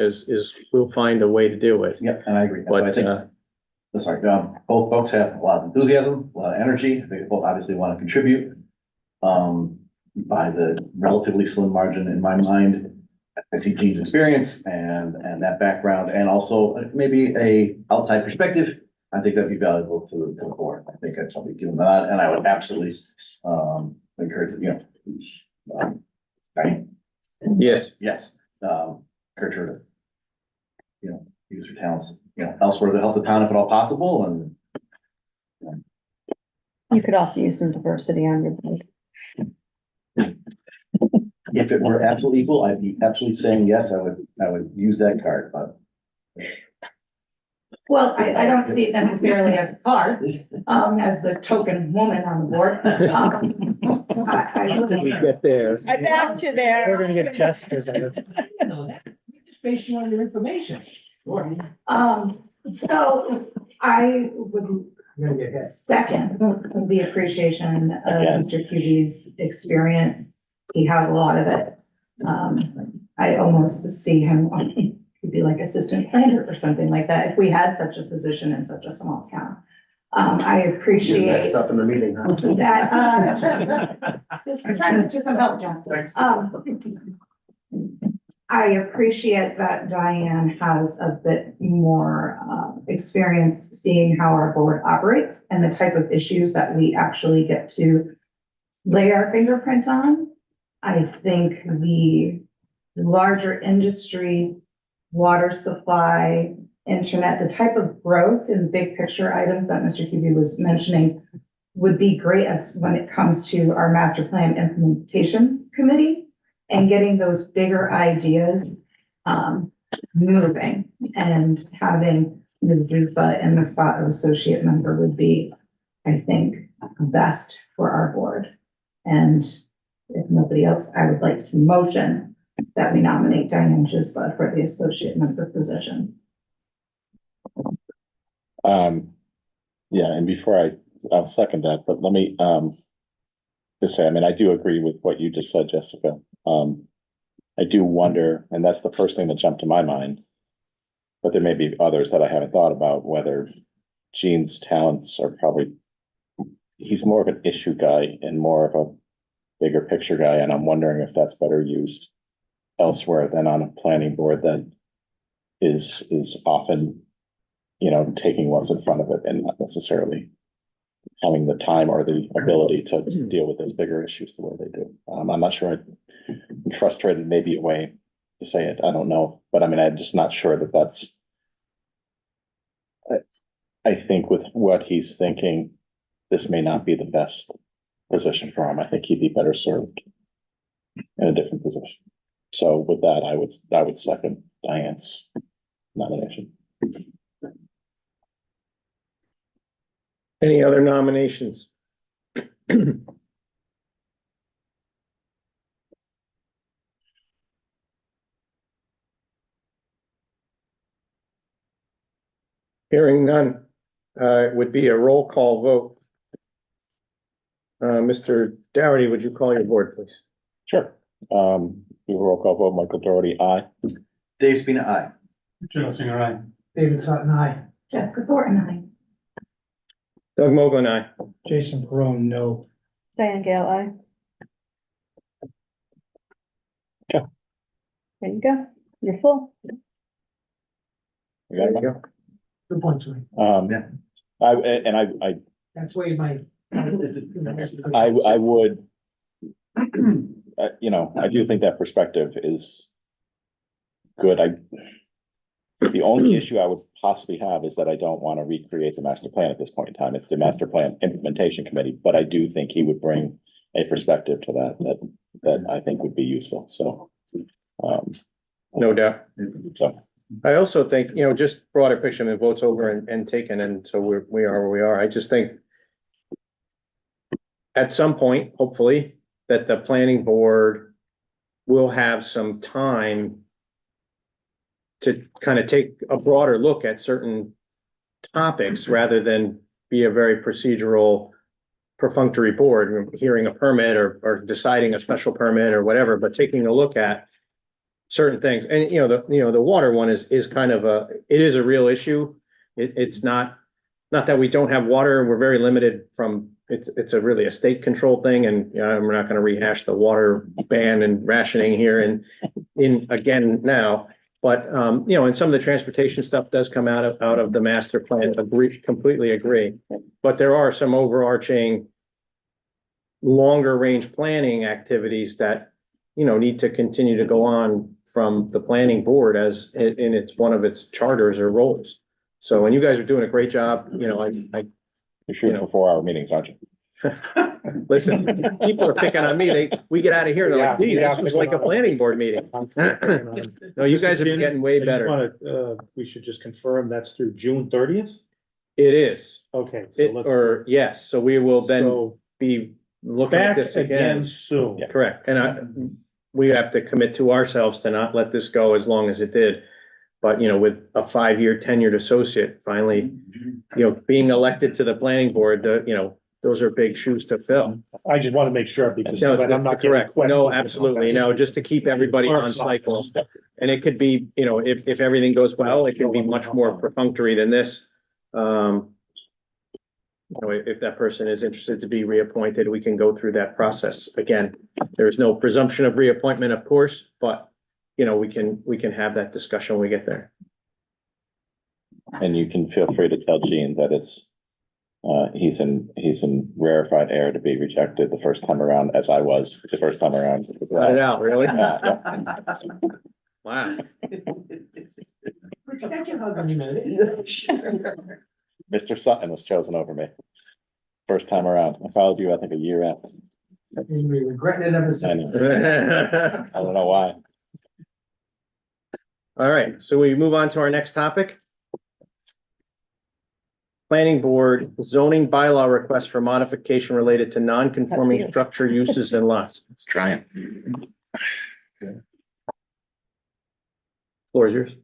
will find a way to do it. Yep, and I agree. That's why I But, think, sorry, both folks have a lot of enthusiasm, a lot of energy. They both obviously want to contribute. By the relatively slim margin in my mind, I see Gene's experience and that background, and also maybe a outside perspective. I think that'd be valuable to the board. I think I'd probably give them that, and I would absolutely encourage, Diane. yes, Yes, encourage her to, use her talents, elsewhere to help the town if at all possible, and You could also use some diversity on your board. if it were absolutely equal, I'd be absolutely saying yes, I would use that card, but. Well, I don't see it necessarily as a card, as the token woman on the board. we get there. I backed you there. We're gonna get Jessica's. Just based on your information. So I would second the appreciation of Mr. QB's experience. He has a lot of it. I almost see him, he'd be like assistant planner or something like that, if we had such a position in such a small town. I appreciate Up in the meeting, huh? that. I'm trying to get you some help, John. I appreciate that Diane has a bit more experience seeing how our board operates and the type of issues that we actually get to lay our fingerprint on. I think the larger industry, water supply, internet, the type of growth and big picture items that Mr. QB was mentioning would be great as when it comes to our master plan implementation committee and getting those bigger ideas moving, and having Ms. Drisba in the spot of associate member would be, I think, best for our board. And if nobody else, I would like to motion that we nominate Diane Drisba for the associate member position. Yeah, and I'll second that, but let me, just say, I do agree with what you just said, Jessica. I do wonder, and that's the first thing that jumped to my mind, but there may be others that I haven't thought about, whether Gene's talents are he's more of an issue guy and more of a bigger picture guy, and I'm wondering if that's better used elsewhere than on a planning board that is often, taking what's in front of it and not necessarily having the time or the ability to deal with those bigger issues the way they do. I'm not sure. I'm frustrated, maybe a way to say it. I don't know, but I mean, I'm just not sure that that's. I think with what he's thinking, this may not be the best position for him. I think he'd be better served in a different position. So with that, I would second Diane's nomination. Any other nominations? Hearing none, it would be a roll call vote. Mr. Dougherty, would you call your board, please? Sure. We will roll call vote. Michael Doherty, aye. Dave Spina, aye. Joe Singer, aye. David Sutton, aye. Jessica Thornton, Doug Mogul, aye. Jason Perone, no. Diane Gale, aye. Okay. There you go. You're full. We got There you it. go. Good point, Sweeney. Yeah. I That's why my. I would, you know, I do think that perspective is good. The only issue I would possibly have is that I don't want to recreate the master plan at this point in time. It's the master plan implementation committee, but I do think he would bring a perspective to that I think would be useful. So, No doubt. so. I also think, you know, just broader picture, I mean, votes over and taken, and so we are where we are. I just think at some point, hopefully, that the planning board will have some time to kind of take a broader look at certain topics rather than be a very procedural perfunctory board, hearing a permit or deciding a special permit or whatever, but taking a look at certain things. And, the water one is kind of it is a real issue. It's not that we don't have water, we're very limited from, it's a really a state controlled thing. And, we're not going to rehash the water ban and rationing here in again now. But, and some of the transportation stuff does come out of the master plan, completely agree. But there are some overarching longer range planning activities that, need to continue to go on from the planning board as in it's one of its charters or roles. So, and you guys are doing a great job, You're shooting for 4-hour meetings, aren't you? Listen, people are picking on me. We get out of here and they're like, gee, Yeah, this was like a planning board meeting. No, you guys are getting way better. We should just confirm that's through June 30th? It is, Okay. So let's yes, so we will then So be looking at back this again. again soon. Correct, and we have to commit to ourselves to not let this go as long as it did. But, with a 5-year tenured associate finally, being elected to the planning board, those are big shoes to fill. I just want to make sure because No, I'm not getting correct. questions. No, absolutely. No, just to keep everybody on cycle. And it could be, if everything goes well, it can be much more perfunctory than this. If that person is interested to be reappointed, we can go through that process. Again, there's no presumption of reappointment, of course, but we can have that discussion when we get there. And you can feel free to tell Gene that it's, he's in rarefied air to be rejected the first time around, as I was the first time around. Cut it out, really? Yeah. Wow. But you got your hug on your minute. Mr. Sutton was chosen over me. First time around. I followed you, I think, a year after. You'll be regretting it ever since. I don't know why. All right, so we move on to our next topic. Planning Board zoning bylaw request for modification related to non-conforming structure uses and lots. Let's try it. Floor is yours.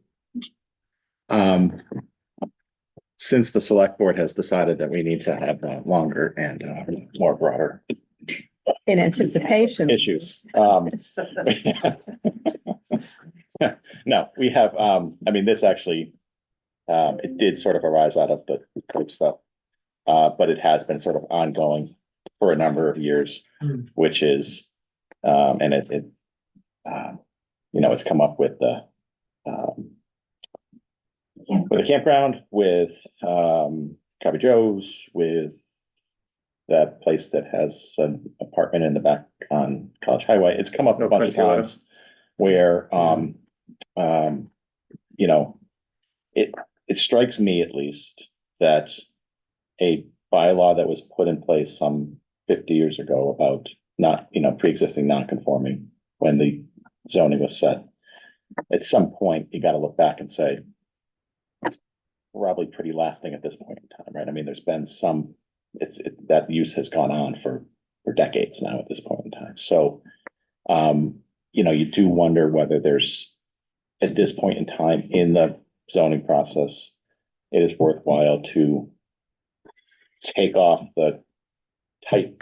Since the select board has decided that we need to have longer and more broader In anticipation. issues. No, we have, this actually, it did sort of arise out of the code stuff. But it has been sort of ongoing for a number of years, which is, and it's come up with the campground, with Coffee Joe's, with that place that has an apartment in the back on College Highway. It's come up a bunch of Country Road. times where, you know, it strikes me at least that a bylaw that was put in place some 50 years ago about not, you know, pre-existing non-conforming when the zoning was set. At some point, you gotta look back and say, it's probably pretty lasting at this point in time, right? I mean, there's been some, that use has gone on for decades now at this point in time. So, you know, you do wonder whether there's, at this point in time in the zoning process, it is worthwhile to take off the tight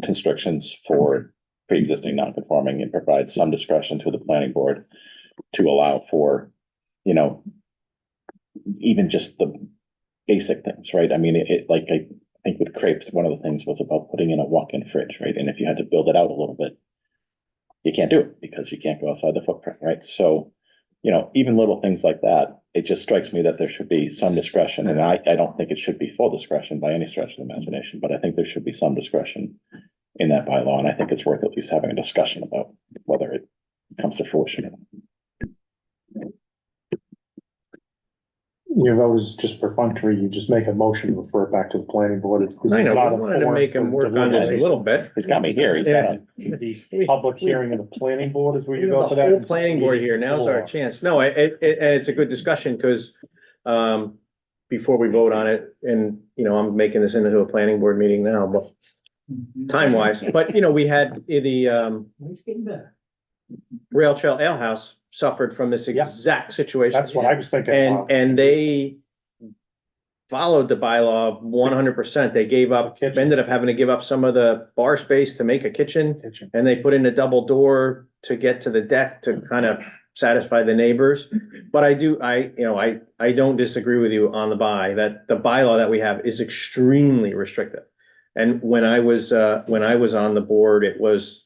constrictions for pre-existing non-conforming and provide some discretion to the planning board to allow for, you know, even just the basic things, right? I mean, like, I think with crepes, one of the things was about putting in a walk-in fridge, right? And if you had to build it out a little bit, you can't do it because you can't go outside the footprint, right? So, you know, even little things like that, it just strikes me that there should be some discretion, and I don't think it should be full discretion by any stretch of the imagination, but I think there should be some discretion in that bylaw, and I think it's worth at least having a discussion about whether it comes to fruition. Your vote is just perfunctory, you just make a motion to refer it back to the planning board. I know, we wanted to make him work on this a little bit. He's got me here, he's got The public hearing in the planning board is where you The go for that. whole planning board here, now's our chance. No, it's a good discussion, because, before we vote on it, and, you know, I'm making this into a planning board meeting now, but time wise, but, you know, we had the, It's getting better. Rail Trail Ale House suffered from this exact situation. That's what I was thinking. And they followed the bylaw 100%. They gave up, ended up having to give up some of the bar space to make a kitchen. And they put in a double door to get to the deck to kind of satisfy the neighbors. But I don't disagree with you on the that the bylaw that we have is extremely restrictive. And when I was on the board, it was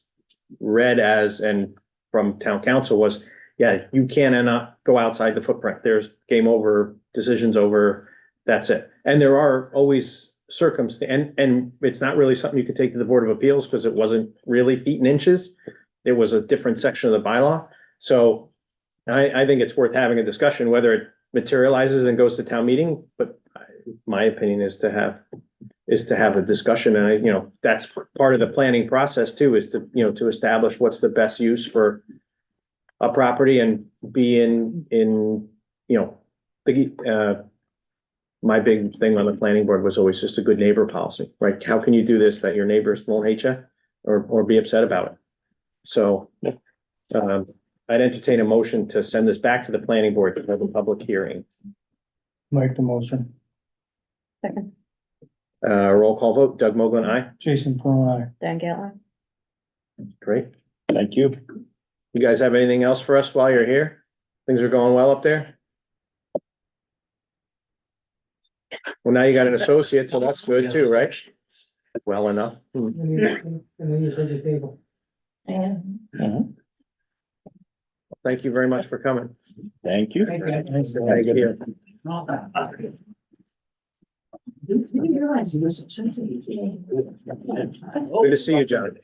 read as, and from town council was, yeah, you cannot go outside the footprint. There's game over, decisions over, that's it. And there are always circumstances, and it's not really something you could take to the Board of Appeals because it wasn't really feet and inches. It was a different section of the bylaw. So I think it's worth having a discussion, whether it materializes and goes to town meeting, but my opinion is to have a discussion, and that's part of the planning process too, is to establish what's the best use for a property and be my big thing on the planning board was always just a good neighbor policy, right? How can you do this that your neighbors won't hate you or be upset about it? So, I'd entertain a motion to send this back to the planning board to have a public hearing. Make the motion. Second, Roll call vote, Doug Mogul, aye. Jason Peron, aye. Dan Gatland. Great. Thank you. You guys have anything else for us while you're here? Things are going well up there? Well, now you got an associate, so that's good too, right? Well enough. And then you said the table. Thank you very much for coming. Thank you. Thank you. Nice to have you here. Good to see you, John.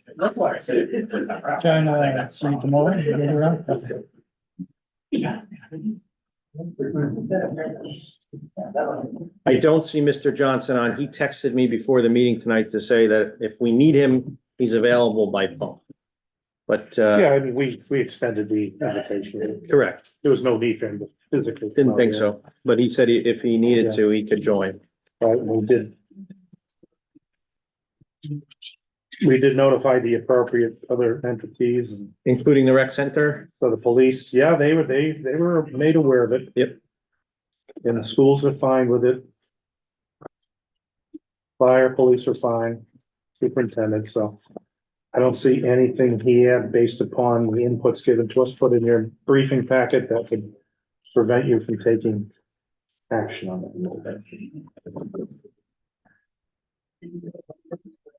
John, see you tomorrow. You get around? I don't see Mr. Johnson on. He texted me before the meeting tonight to say that if we need him, he's available by phone. But, Yeah, I mean, we extended the invitation. correct. There was no need for him to physically. Didn't think so, but he said if he needed to, he could join. Right, we did. We did notify the appropriate other entities, Including the rec center. so the police, yeah, they were made aware of it. Yep. And the schools are fine with it. Fire, police are fine, superintendent, so. I don't see anything here based upon the inputs given to us, put in your briefing packet that could prevent you from taking action on that.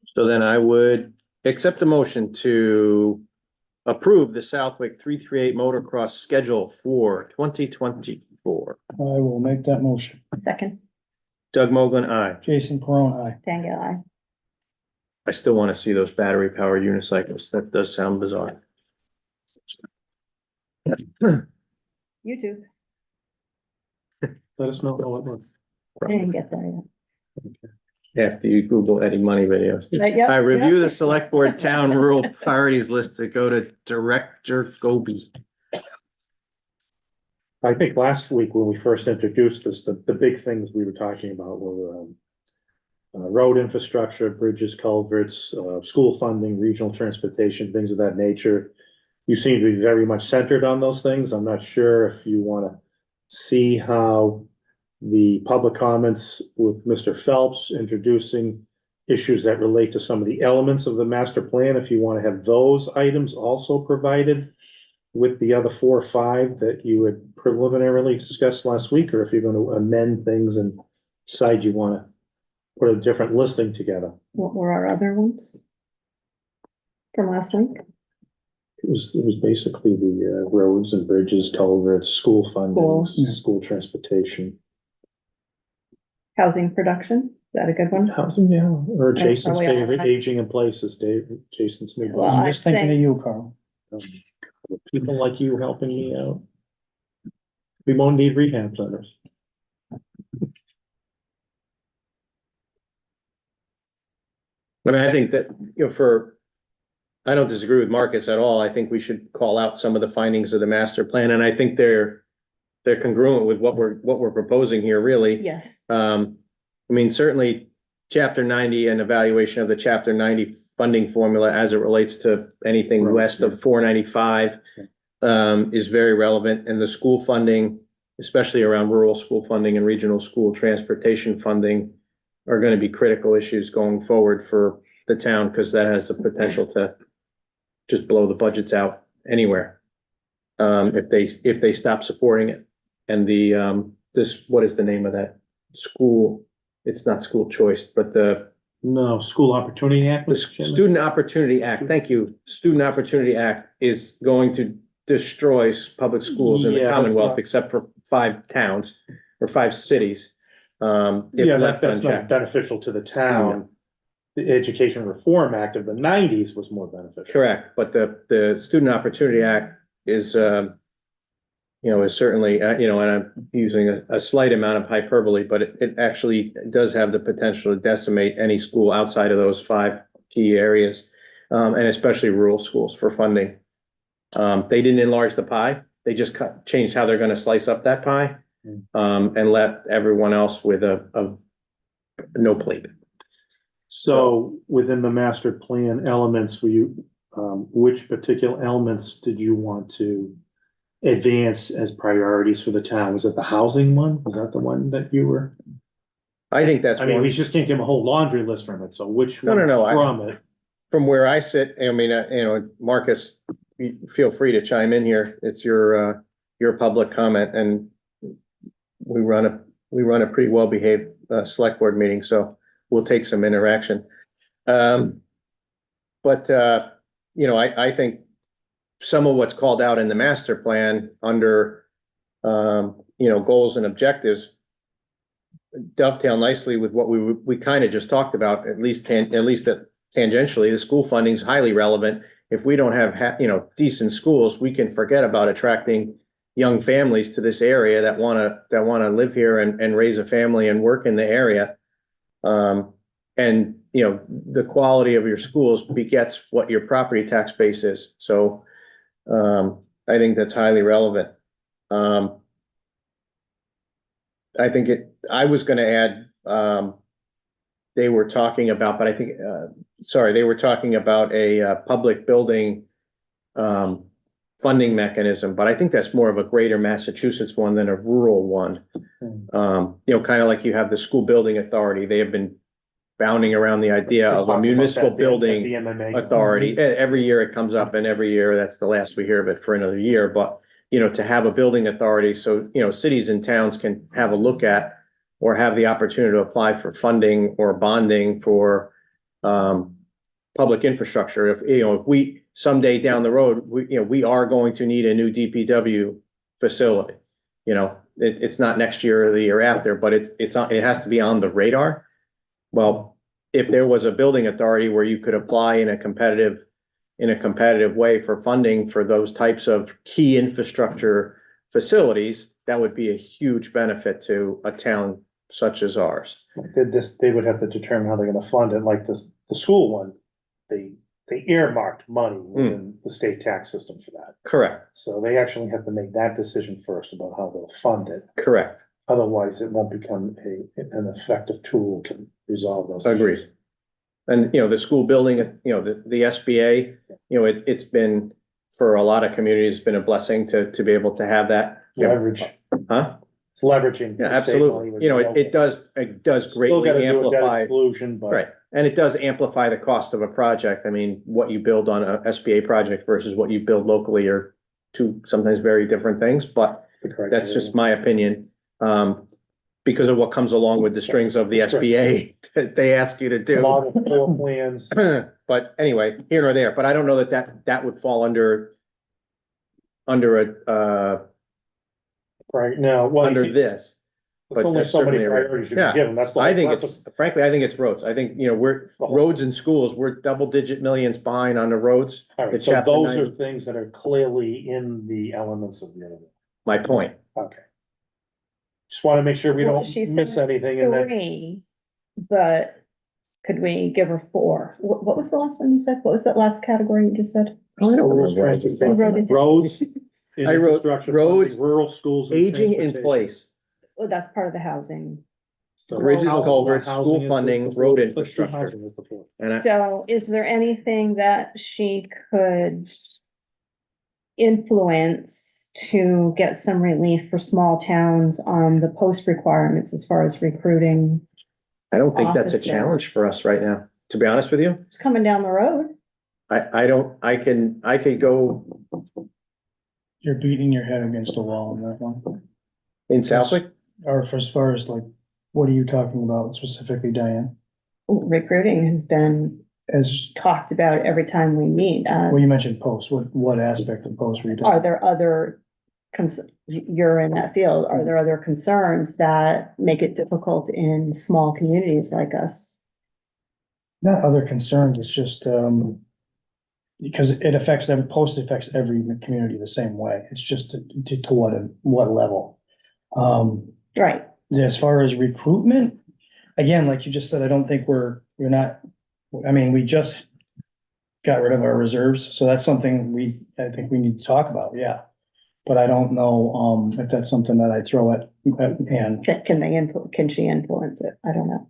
So then I would accept a motion to approve the Southwick 338 motocross schedule for 2024. I will make that motion. Second, Doug Mogul, aye. Jason Peron, aye. Dangle, I. I still want to see those battery powered unicycles. That does sound bizarre. YouTube. Let us know how it works. I didn't get there yet. After you Google Eddie Money videos. Right, yep, I review yep. the select board town rural priorities list to go to Director Goby. I think last week when we first introduced this, the big things we were talking about were road infrastructure, bridges, culverts, school funding, regional transportation, things of that nature. You seem to be very much centered on those things. I'm not sure if you want to see how the public comments with Mr. Phelps introducing issues that relate to some of the elements of the master plan, if you want to have those items also provided with the other 4 or 5 that you had preliminarily discussed last week, or if you're going to amend things and decide you want to put a different listing together. What were our other ones? From last week? It was basically the roads and bridges, culverts, school funding, Schools. school transportation. Housing production, is that a good one? Housing, yeah, or Jason's probably all favorite, right. aging in places, Jason's new Well, book. I'm just thinking of you, Carl. People like you helping me out. We won't need rehab centers. I mean, I think that, you know, I don't disagree with Marcus at all. I think we should call out some of the findings of the master plan, and I think they're congruent with what we're proposing here, really. Yes. I mean, certainly, chapter 90 and evaluation of the chapter 90 funding formula as it relates to anything west of 495 is very relevant, and the school funding, especially around rural school funding and regional school transportation funding, are going to be critical issues going forward for the town, because that has the potential to just blow the budgets out anywhere. If they stop supporting it. And what is the name of that school? It's not school choice, but the School Opportunity Act. Student Opportunity Act. Thank you. Student Opportunity Act is going to destroy public schools in the Yeah, Commonwealth, except for 5 towns or 5 cities. If Yeah, left that's not unchecked. beneficial to the town. The Education Reform Act of the 90s was more beneficial. Correct, but the Student Opportunity Act is, is certainly, and I'm using a slight amount of hyperbole, but it actually does have the potential to decimate any school outside of those 5 key areas, and especially rural schools for funding. They didn't enlarge the pie. They just changed how they're going to slice up that pie, and left everyone else with a no plate. So within the master plan elements, which particular elements did you want to advance as priorities for the town? Was it the housing one? Was that the one that you were? I think that's I mean, one. we just can't give a whole laundry list from it, so which No, one no, from it? From where I sit, I mean, Marcus, feel free to chime in here. It's your public comment, and we run a pretty well-behaved select board meeting, so we'll take some interaction. I think some of what's called out in the master plan under, goals and objectives dovetail nicely with what we kind of just talked about, at least tangentially. The school funding is highly relevant. If we don't have, decent schools, we can forget about attracting young families to this area that want to live here and raise a family and work in the area. The quality of your schools begets what your property tax base is. So, I think that's highly relevant. I was going to add, they were talking about, but I think, they were talking about a public building funding mechanism, but I think that's more of a greater Massachusetts one than a rural one. Kind of like you have the school building authority. They have been bounding around the idea of a municipal building authority. Every year it comes up, and every year that's the last we hear of it for another year. But, to have a building authority, so, cities and towns can have a look at or have the opportunity to apply for funding or bonding for public infrastructure. If we someday down the road, we are going to need a new DPW facility. it's not next year or the year after, but it has to be on the radar. Well, if there was a building authority where you could apply in a competitive way for funding for those types of key infrastructure facilities, that would be a huge benefit to a town such as ours. They would have to determine how they're gonna fund it, like the school one. They earmarked money within the state tax system for that. Correct, So they actually have to make that decision first about how they'll fund it. correct. Otherwise, it won't become an effective tool to resolve those. Agreed. And, the school building, the SBA, it's been, for a lot of communities, been a blessing to be able to have that. Leverage, Huh? it's leveraging. Yeah, the state money absolutely. with It does Still greatly gotta do a debt amplify, exclusion, but. right, and it does amplify the cost of a project. I mean, what you build on a SBA project versus what you build locally are two sometimes very different things, but that's just my opinion. Because of what comes along with the strings of the SBA that they ask you to A do. lot of floor plans. But anyway, here nor there, but I don't know that would fall under Right, now, well, under there's this. but only that's so many certainly a- priorities you yeah. can give them, that's the I whole think purpose. frankly, I think it's roads. I think, we're roads and schools, we're double-digit millions behind on the roads. All right, It's so chapter those 90. are things that are clearly in the elements of the other. My point. Okay. Just wanna make sure we Well, don't she miss said anything and then. 3, but could we give her 4? What was the last one you said? What was that last category you just said? I don't Rural remember. transportation, You wrote it. Roads. I wrote infrastructure roads, funding, rural schools. and Aging in transportation. place, Oh, that's part of the housing. So bridges, housing- culverts, housing school is the- funding, the- road let's do infrastructure. housing as the fourth. and I, So is there anything that she could influence to get some relief for small towns on the post requirements as far as recruiting? I don't think that's a Officer. challenge for us right now, to be honest with you. It's coming down the road. I could go You're beating your head against a wall on that one. in Southwick. Or for as far as like, what are you talking about specifically, Diane? Recruiting has been As, talked about every time we meet. well, you mentioned posts, what aspect of posts were you Are talking? there other, you're in that field, are there other concerns that make it difficult in small communities like us? Not other concerns, it's just, because it affects every post affects every community the same way. It's just to what level. Right, As far as recruitment, again, like you just said, I don't think we're not, I mean, we just got rid of our reserves, so that's something I think we need to talk about, yeah. But I don't know, if that's something that I throw at Ann. can she influence it? I don't know.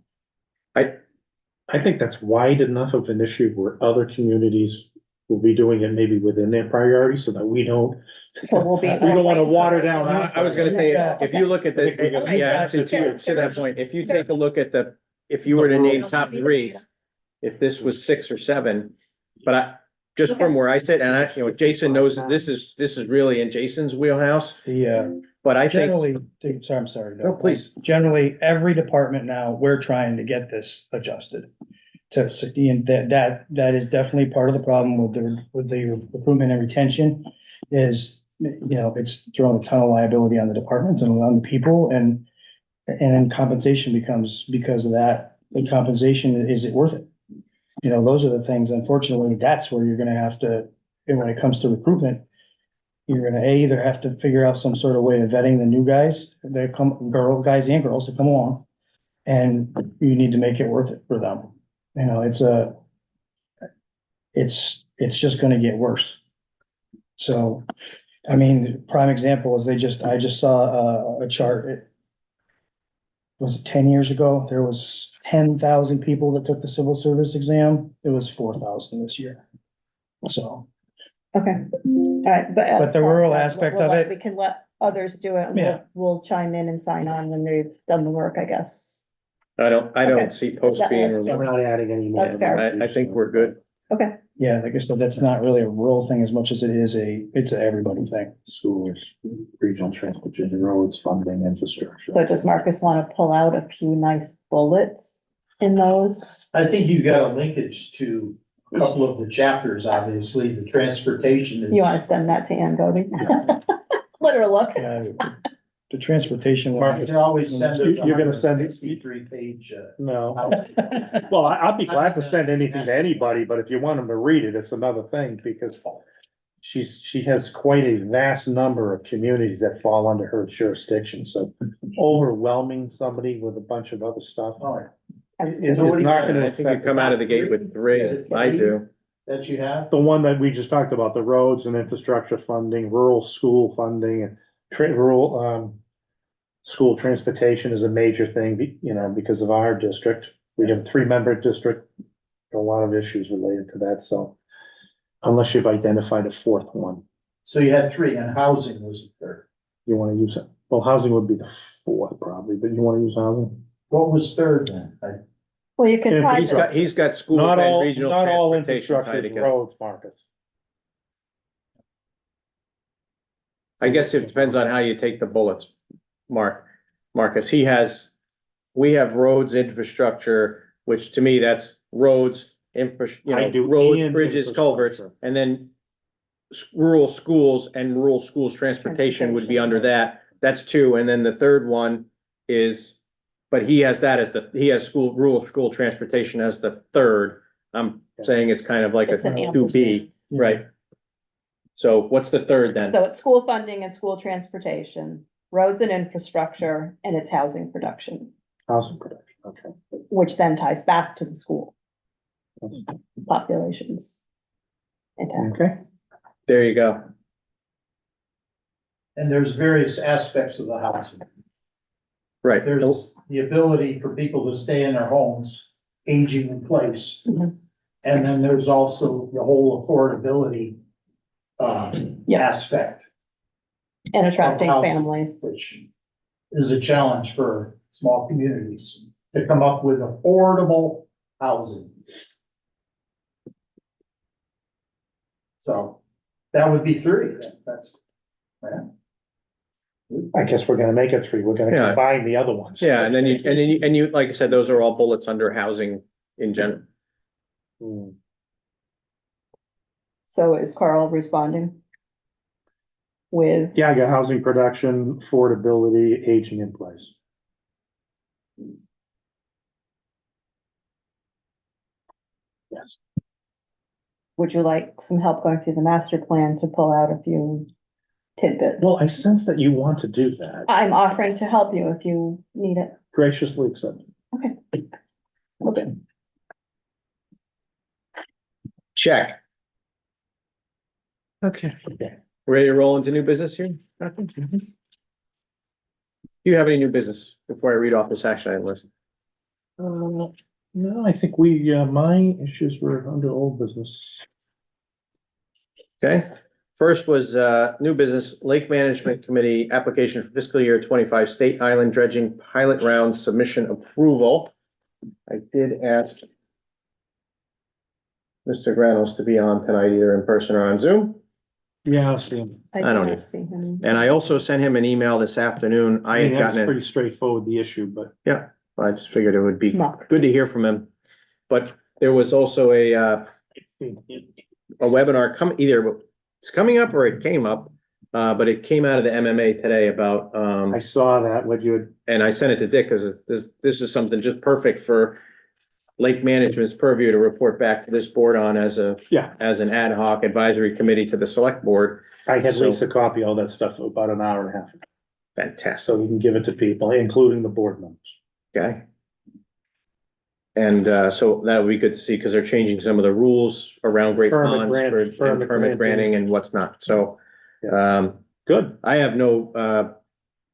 I think that's wide enough of an issue where other communities will be doing it maybe within their priorities so that we don't. So we'll be. We don't wanna water down. I was gonna say, if you look at I think we the, gotta- yeah, to that point, if you take a look at if you were to name top 3, if this was 6 or 7, but just from where I sit, and Jason knows this is really in Jason's wheelhouse, but I think, Generally, I'm sorry. no, please. Generally, every department now, we're trying to get this adjusted. And that is definitely part of the problem with the recruitment and retention is, it's throwing a ton of liability on the departments and on the people and then compensation becomes, because of that, the compensation, is it worth it? Those are the things, unfortunately, that's where you're gonna have to, and when it comes to recruitment, you're gonna either have to figure out some sort of way of vetting the new guys, guys and girls that come along. And you need to make it worth it for them. It's just gonna get worse. So, I mean, prime example is I just saw a chart. Was it 10 years ago? There was 10,000 people that took the civil service exam. It was 4,000 this year. So, Okay, all right, but. as But the far as rural that, aspect we'll of let- it- We can let others do it and Yeah. we'll chime in and sign on when they've done the work, I guess. I don't Okay. see post That- being, that's We're not adding any more. That's fair. I think we're good. Okay, yeah, like I said, that's not really a rural thing as much as it is it's a everybody thing. Schools, regional transportation, roads, funding, infrastructure. so does Marcus want to pull out a few nice bullets in those? I think you've got a linkage to a couple of the chapters, obviously, the transportation is. You want to send that to Ann Godey? Let her look. The transportation. one Mark, You can always send it. You're gonna send it- 63 page, No. Well, I'd be glad to send anything to anybody, but if you want them to read it, it's another thing, because she has quite a vast number of communities that fall under her jurisdiction, so overwhelming somebody with a bunch of other stuff. All right. It's not gonna I think you affect come out of the gate with three. I do. That you have? the one that we just talked about, the roads and infrastructure funding, rural school funding, and rural, school transportation is a major thing, you know, because of our district. We have a 3-member district, a lot of issues related to that, so unless you've identified a 4th one, So you had 3 and housing was the third. you wanna use it. Well, housing would be the 4th probably, but you wanna use housing? What was third then? Well, you can Yeah, try he's He's got school Not and all, regional not all transportation tied infrastructure is together. roads, Marcus. I guess it depends on how you take the bullets, Marcus. We have roads, infrastructure, which to me, that's roads, I do roads, and bridges, culverts, infrastructure. and then rural schools and rural schools transportation would be under that. That's 2, and then the third one is, but he has that as he has rural school transportation as the third. I'm saying it's kind of like a It's an 2B, right? So what's the third then? So it's school funding and school transportation, roads and infrastructure, and it's housing production, Housing production, okay. which then ties back to the school populations. And Okay. taxes. There you go. And there's various aspects of the housing. Right. There's the ability for people to stay in their homes, aging in place. Mhm. And then there's also the whole affordability Yeah. aspect, And attracting Housing. families. which is a challenge for small communities to come up with affordable housing. So that would be 3. That's, yeah. I guess we're gonna make it 3, we're gonna Yeah. combine the other ones. Yeah, and then you, like I said, those are all bullets under housing in general. Hmm. So is Carl responding? With, Yeah, I got housing production, affordability, aging in place. Yes. would you like some help going through the master plan to pull out a few tidbits? Well, I sense that you want to do that. I'm offering to help you if you need it. Graciously accepted. Okay. Check. Okay. Ready to roll into new business here? Do you have any new business before I read off this action item list? No, I think my issues were under old business. Okay, first was new business, Lake Management Committee, application for fiscal year 25 State Island Dredging Pilot Round Submission Approval. I did ask Mr. Granos to be on tonight, either in person or on Zoom. Yeah, I'll see him. I don't did need- see him. And I also sent him an email this afternoon. I had That's gotten it, pretty straightforward, the issue, but. I just figured it would be No. good to hear from him. But there was also a webinar it's coming up or it came up, but it came out of the MMA today about, I saw that, what you had, and I sent it to Dick because this is something just perfect for Lake Management's purview to report back to this board on as an ad hoc advisory committee to the select board. I had So- Lisa copy all that stuff for about an hour and a half, Fantastic. so we can give it to people, including the board members. Okay. And so that would be good to see because they're changing some of the rules around Great Permit Ponds grant- for and permit permit granting and what's not. So Good. I have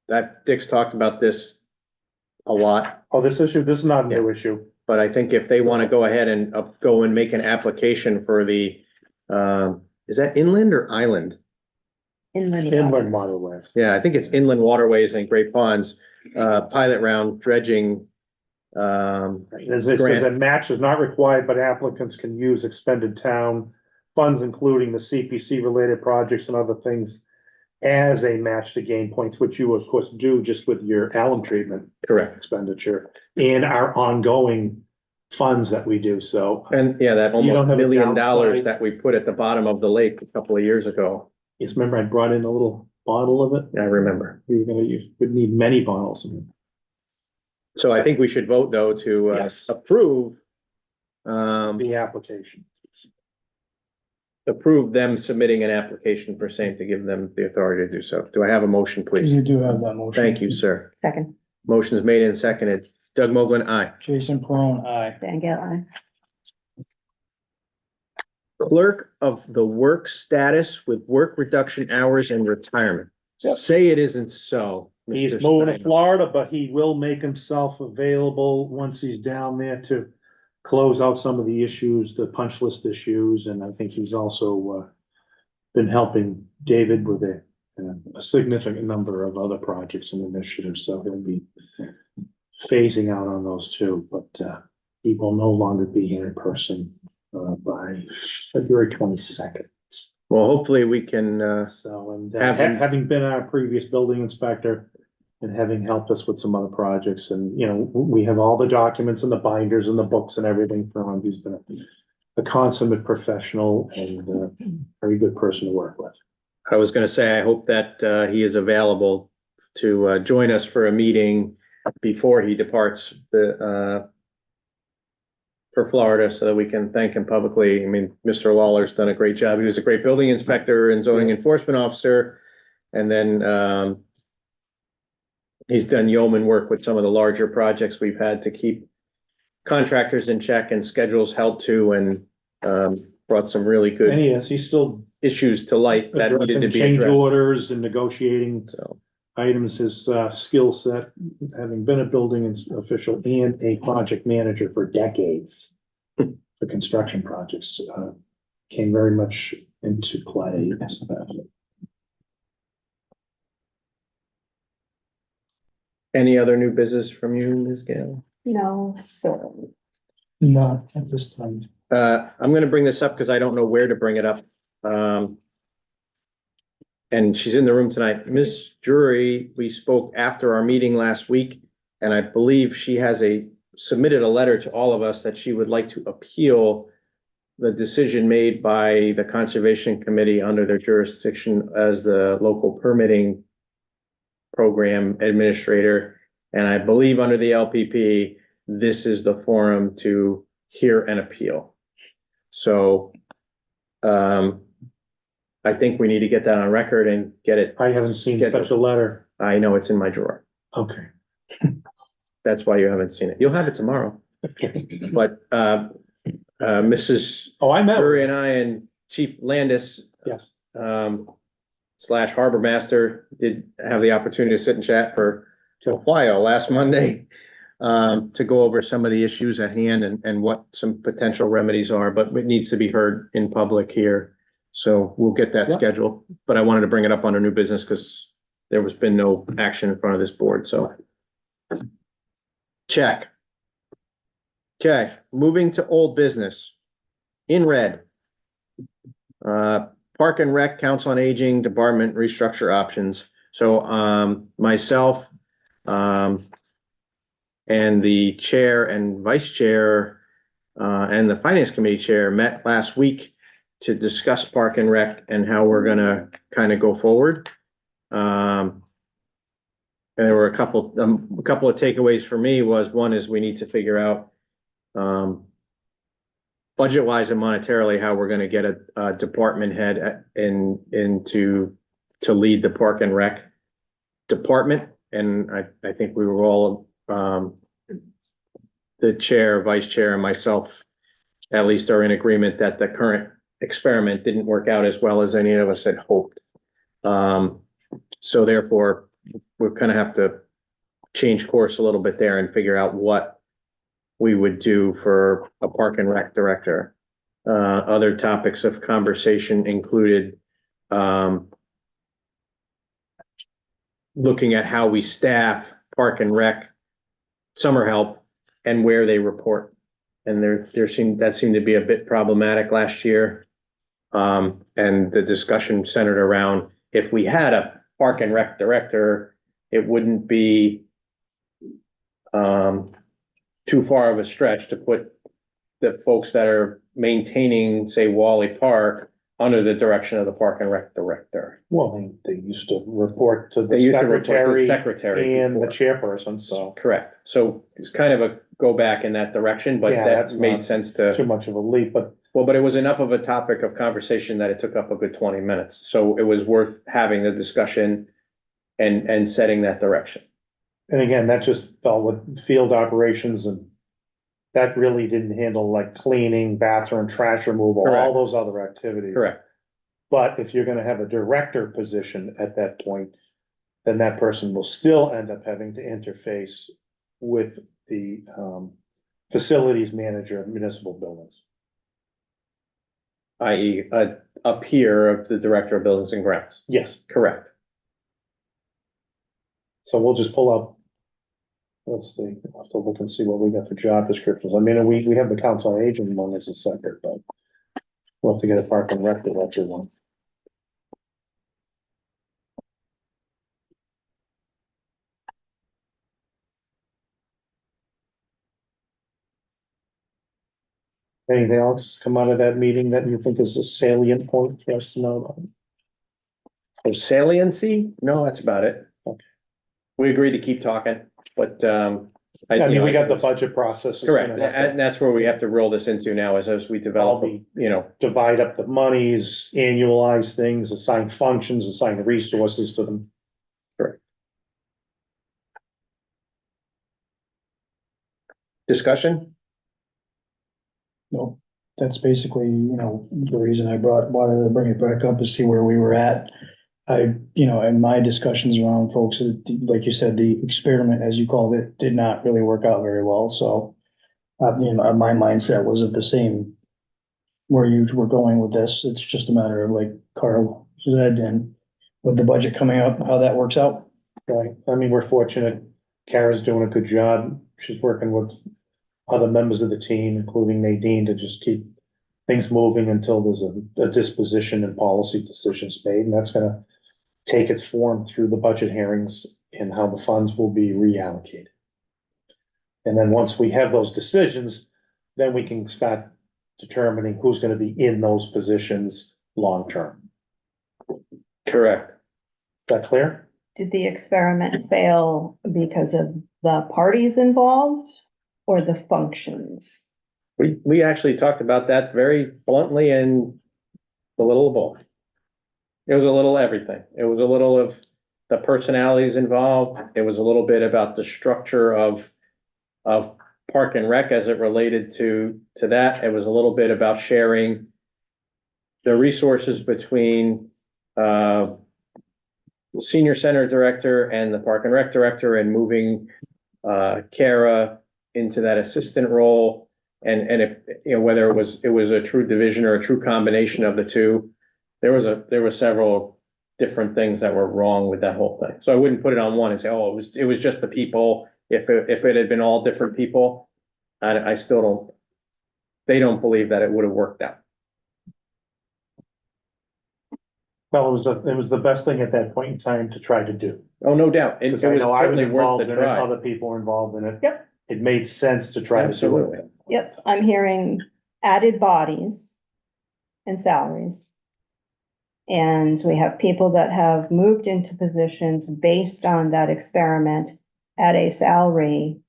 that Dick's talked about this a lot, Oh, this is not a new issue. but I think if they want to go ahead and go and make an application for the, is that inland or island? Inland waterways. Yeah, I think it's inland waterways and Great Ponds, pilot round dredging. The match is not required, but applicants can use expended town funds, including the CPC related projects and other things as a match to gain points, which you of course do just with your alum treatment. Correct. Expenditure and our ongoing funds that we do, so. And yeah, that You don't almost have a $1 million downside. that we put at the bottom of the lake a couple of years ago. Yes, remember I brought in a little bottle of it. I remember. You would need many bottles of it. So I think we should vote though to Yes. approve The application. approve them submitting an application for same to give them the authority to do so. Do I have a motion, please? You do have that motion. Thank you, sir. Second, Motion is made and seconded. Doug Mogul, aye. Jason Perone, aye. Dan Gale, aye. Clerk of the work status with work reduction hours and retirement. Yep. Say it isn't so. He's Mr. moving to Steiner. Florida, but he will make himself available once he's down there to close out some of the issues, the punch list issues, and I think he's also been helping David with a significant number of other projects and initiatives, so he'll be phasing out on those too, but he will no longer be here in person by February 22nd. Well, hopefully we can, So, and having been our previous building inspector and having helped us with some other projects, and, you know, we have all the documents and the binders and the books and everything from him. He's been a consummate professional and a very good person to work with. I was gonna say, I hope that he is available to join us for a meeting before he departs for Florida so that we can thank him publicly. I mean, Mr. Lawler's done a great job. He was a great building inspector and zoning enforcement officer. And then he's done yeoman work with some of the larger projects we've had to keep contractors in check and schedules held to, and brought some really And good he's still issues to light that needed to addressing be change addressed. orders and negotiating So, items, his skill set, having been a building official and a project manager for decades for construction projects, came very much into play. any other new business from you, Ms. Gale? No, so, Not at this time. I'm gonna bring this up because I don't know where to bring it up. And she's in the room tonight. Ms. Drury, we spoke after our meeting last week, and I believe she has submitted a letter to all of us that she would like to appeal the decision made by the Conservation Committee under their jurisdiction as the local permitting program administrator. And I believe under the LPP, this is the forum to hear an appeal. So, I think we need to get that on record and get it. I haven't seen such a letter. I know it's in my drawer. Okay. That's why you haven't seen it. You'll have it tomorrow. But, Mrs. Oh, I met her. Drury and I and Chief Landis, Yes. / Harbor Master did have the opportunity to sit and chat for a while last Monday. To go over some of the issues at hand and what some potential remedies are, but it needs to be heard in public here. So we'll get that Yeah. scheduled, but I wanted to bring it up under new business because there has been no action in front of this board, so. Check. Okay, moving to old business. In red. Park and Rec, Council on Aging, Department restructure options. So, myself, and the chair and vice chair, and the finance committee chair met last week to discuss Park and Rec and how we're gonna kind of go forward. And there were a couple of takeaways for me was, one is we need to figure out, budget wise and monetarily, how we're gonna get a department head to lead the Park and Rec department. And I think we were all, the chair, vice chair, and myself, at least, are in agreement that the current experiment didn't work out as well as any of us had hoped. So therefore, we kind of have to change course a little bit there and figure out what we would do for a Park and Rec director. Other topics of conversation included, looking at how we staff Park and Rec summer help and where they report. And that seemed to be a bit problematic last year. And the discussion centered around, if we had a Park and Rec director, it wouldn't be too far of a stretch to put the folks that are maintaining, say, Wally Park under the direction of the Park and Rec director. Well, they used to report to They the used to report to the secretary secretary and the before. chairperson, so. Correct. So it's kind of a go back in that direction, but Yeah, that that's made not sense Too to, much of a leap, but well, but it was enough of a topic of conversation that it took up a good 20 minutes. So it was worth having the discussion and setting that direction. and again, that just fell with field operations and that really didn't handle like cleaning, bathroom, trash removal, all Correct. those other activities. Correct. But if you're gonna have a director position at that point, then that person will still end up having to interface with the facilities manager of municipal buildings. I.e., a peer of the director of buildings and grounds. Yes, Correct. so we'll just pull up. Let's see, I'll have to look and see what we got for job descriptions. I mean, we have the council on aging one as a separate, but we'll have to get a park and rec director one. Anything else come out of that meeting that you think is a salient point for us to know about? For saliency? No, that's about it. Okay. We agreed to keep talking, but, I mean, you know, we got the budget process. Correct, and that's where we have to roll this into now as we develop, you know, Divide up the monies, annualize things, assign functions, assign resources to them. discussion. No, that's basically, the reason I wanted to bring it back up is see where we were at. In my discussions around folks, like you said, the experiment, as you called it, did not really work out very well, so. My mindset wasn't the same. Where you were going with this, it's just a matter of like Carl said, and with the budget coming up, how that works out. Right, I mean, we're fortunate. Kara's doing a good job. She's working with other members of the team, including Nadine, to just keep things moving until there's a disposition and policy decisions made, and that's gonna take its form through the budget hearings and how the funds will be reallocated. And then once we have those decisions, then we can start determining who's gonna be in those positions long-term. Correct. Is that clear? Did the experiment fail because of the parties involved or the functions? We actually talked about that very bluntly and a little of both. It was a little everything. It was a little of the personalities involved. It was a little bit about the structure of Park and Rec as it related to that. It was a little bit about sharing the resources between the senior center director and the Park and Rec director, and moving Kara into that assistant role. And if, whether it was a true division or a true combination of the two, there were several different things that were wrong with that whole thing. So I wouldn't put it on one and say, oh, it was just the people. If it had been all different people, I still don't, they don't believe that it would have worked out. Well, it was the best thing at that point in time to try to do. Oh, no doubt. It was Because I know I was certainly worth involved the in it, try. other people were involved in it. Yep. It made sense to try to do Absolutely. it. Yep, I'm hearing added bodies and salaries. And we have people that have moved into positions based on that experiment at a salary.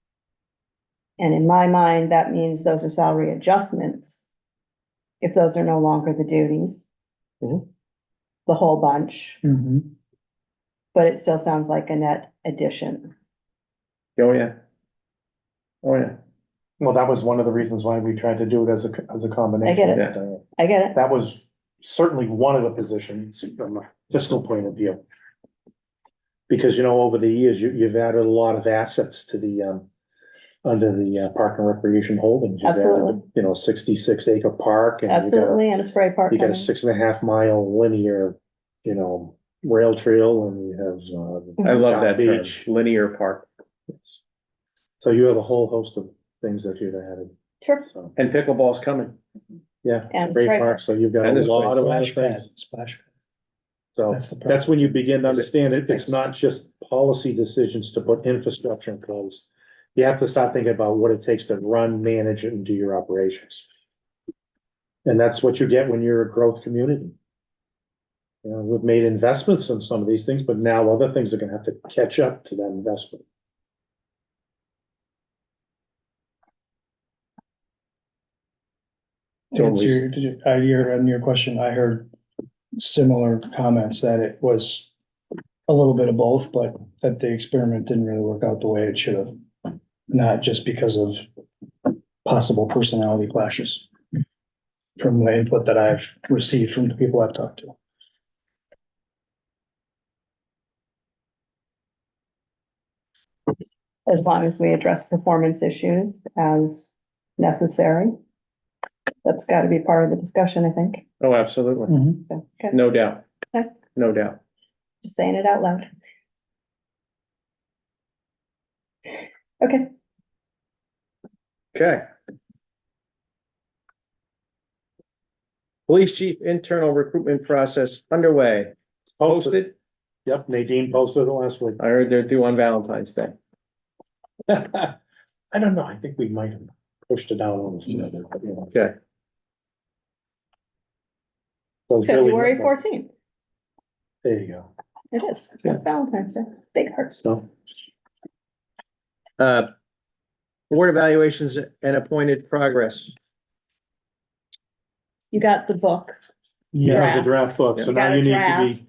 And in my mind, that means those are salary adjustments. If those are no longer the duties. Mhm. The whole bunch, Mm-hmm. but it still sounds like a net addition. Oh, yeah. Oh, yeah. Well, that was one of the reasons why we tried to do it as a combination. I get it. Yeah. I get it. That was certainly one of the positions from a fiscal point of view. Because, over the years, you've added a lot of assets to the, under the Park and Recreation Holdings. You've added, Absolutely. 66 acre park. And you got Absolutely, and a spray park. You got a coming. 6.5 mile linear, rail trail, and you have. I love Town that term, Beach. linear park. So you have a whole host of things that you've added. Sure. So, And pickleball's coming. yeah, And great spray park. So you've got a And it's lot of other Splash pad, things. splash pad. So That's the that's when you begin to Is it- understand it. It's not just policy decisions to put infrastructure in place. You have to start thinking about what it takes to run, manage, and do your operations. And that's what you get when you're a growth community. You know, we've made investments in some of these things, but now other things are gonna have to catch up to that investment. To answer on your question, I heard similar comments that it was a little bit of both, but that the experiment didn't really work out the way it should have. Not just because of possible personality clashes from the input that I've received from the people I've talked to. As long as we address performance issues as necessary. That's gotta be part of the discussion, I think. Oh, absolutely. So, okay, No doubt. Okay. No doubt. just saying it out loud. Okay, Okay. Police chief internal recruitment process underway. Posted. Yep, Nadine posted it last week. I heard they're due on Valentine's Day. I don't know, I think we might have pushed it out on the other, but, you know. Okay. So it's really- February 14th, There you go. it is, it's Valentine's Day, big hearts. So, Board evaluations and appointed progress. You got the book. you have the draft book, so You now got a you need to draft.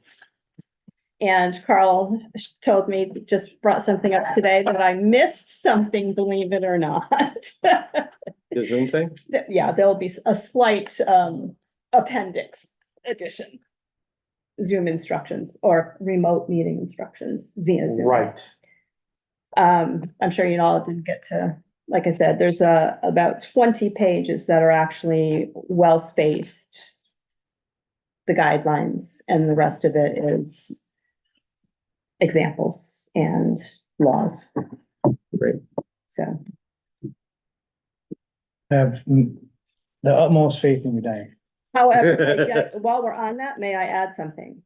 be, And Carl told me, just brought something up today that I missed something, believe it or not. The Zoom thing? Yeah, there'll be a slight appendix addition. Zoom instructions or remote meeting instructions via Zoom. right. I'm sure you all didn't get to, like I said, there's about 20 pages that are actually well spaced. The guidelines, and the rest of it is examples and laws. Great. So, Have the utmost faith in you, Diane. however, while we're on that, may I add something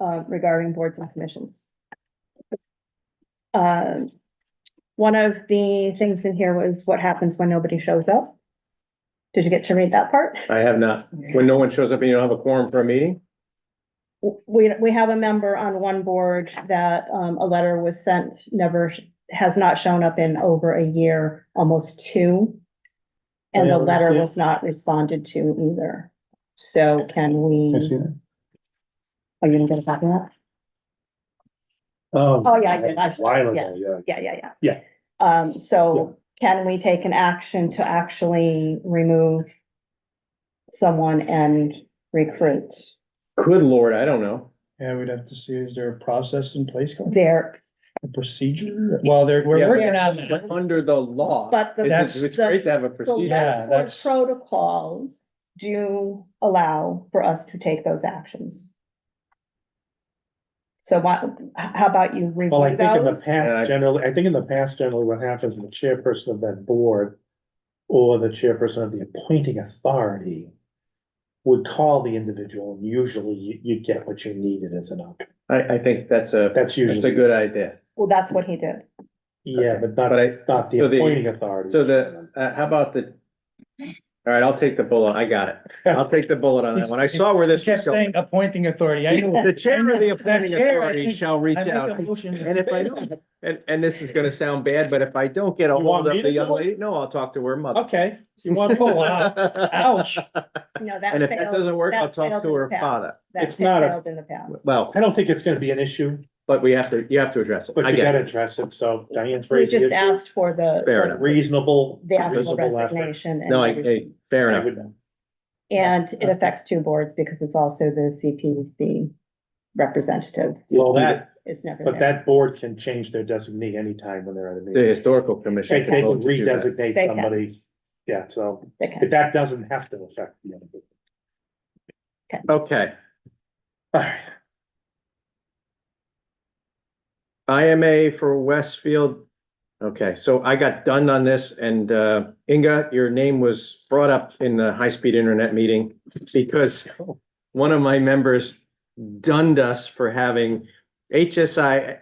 regarding boards and commissions? One of the things in here was what happens when nobody shows up. Did you get to read that part? I have not. When no one shows up and you don't have a quorum for a meeting? We have a member on one board that a letter was sent, has not shown up in over a year, almost two. And the letter was not responded to either. So can we? I see that. Are you gonna get a copy of that? Oh, Oh, yeah, I did. While Yeah. ago, yeah. Yeah. So can we take an action to actually remove someone and recruit? Good Lord, I don't know. Yeah, we'd have to see, is there a process in place, There, a procedure? Well, we're Yeah, working on But that. under the law. but the. It's great to have a The procedure. Yeah, board that's- protocols do allow for us to take those actions. So how about you Well, I review think in the those? past, generally what happens is the chairperson of that board or the chairperson of the appointing authority would call the individual, and usually you get what you needed as an outcome. I think that's a Usually. good idea. Well, that's what he did. Yeah, but But not the so the- appointing authority. So how about all right, I'll take the bullet. I got it. I'll take the bullet on that one. I saw where this was Kept going. saying appointing authority. I knew. The chair of the appointing That chair, I authority think- shall reach I make out. a motion to And if I say don't, and this is gonna sound bad, but if I don't get a You want hold me of to the young do it? lady, no, I'll talk to her mother. Okay, you want, Oh, wow. Ouch. No, that And if that failed- doesn't work, I'll that talk failed to in the her past. father. That It's not a- failed in the past. Well, I don't think it's gonna be an issue, but you have to address it. but I you get gotta it. address it, so Diane's We raised the just issue. asked for Fair enough. Reasonable, the actual reasonable effort. resignation. and No, everything. fair I enough. would- And it affects two boards because it's also the CPC representative Well, that, is never but there. that board can change their designee anytime when they're at a The meeting. historical commission. They can can vote to do that. redesignate They can. somebody, yeah, so, They can. but that doesn't have to affect the other. Okay, All right. IMA for Westfield. Okay, so I got done on this and Inga, your name was brought up in the high-speed internet meeting because one of my members dunned us for having HSIC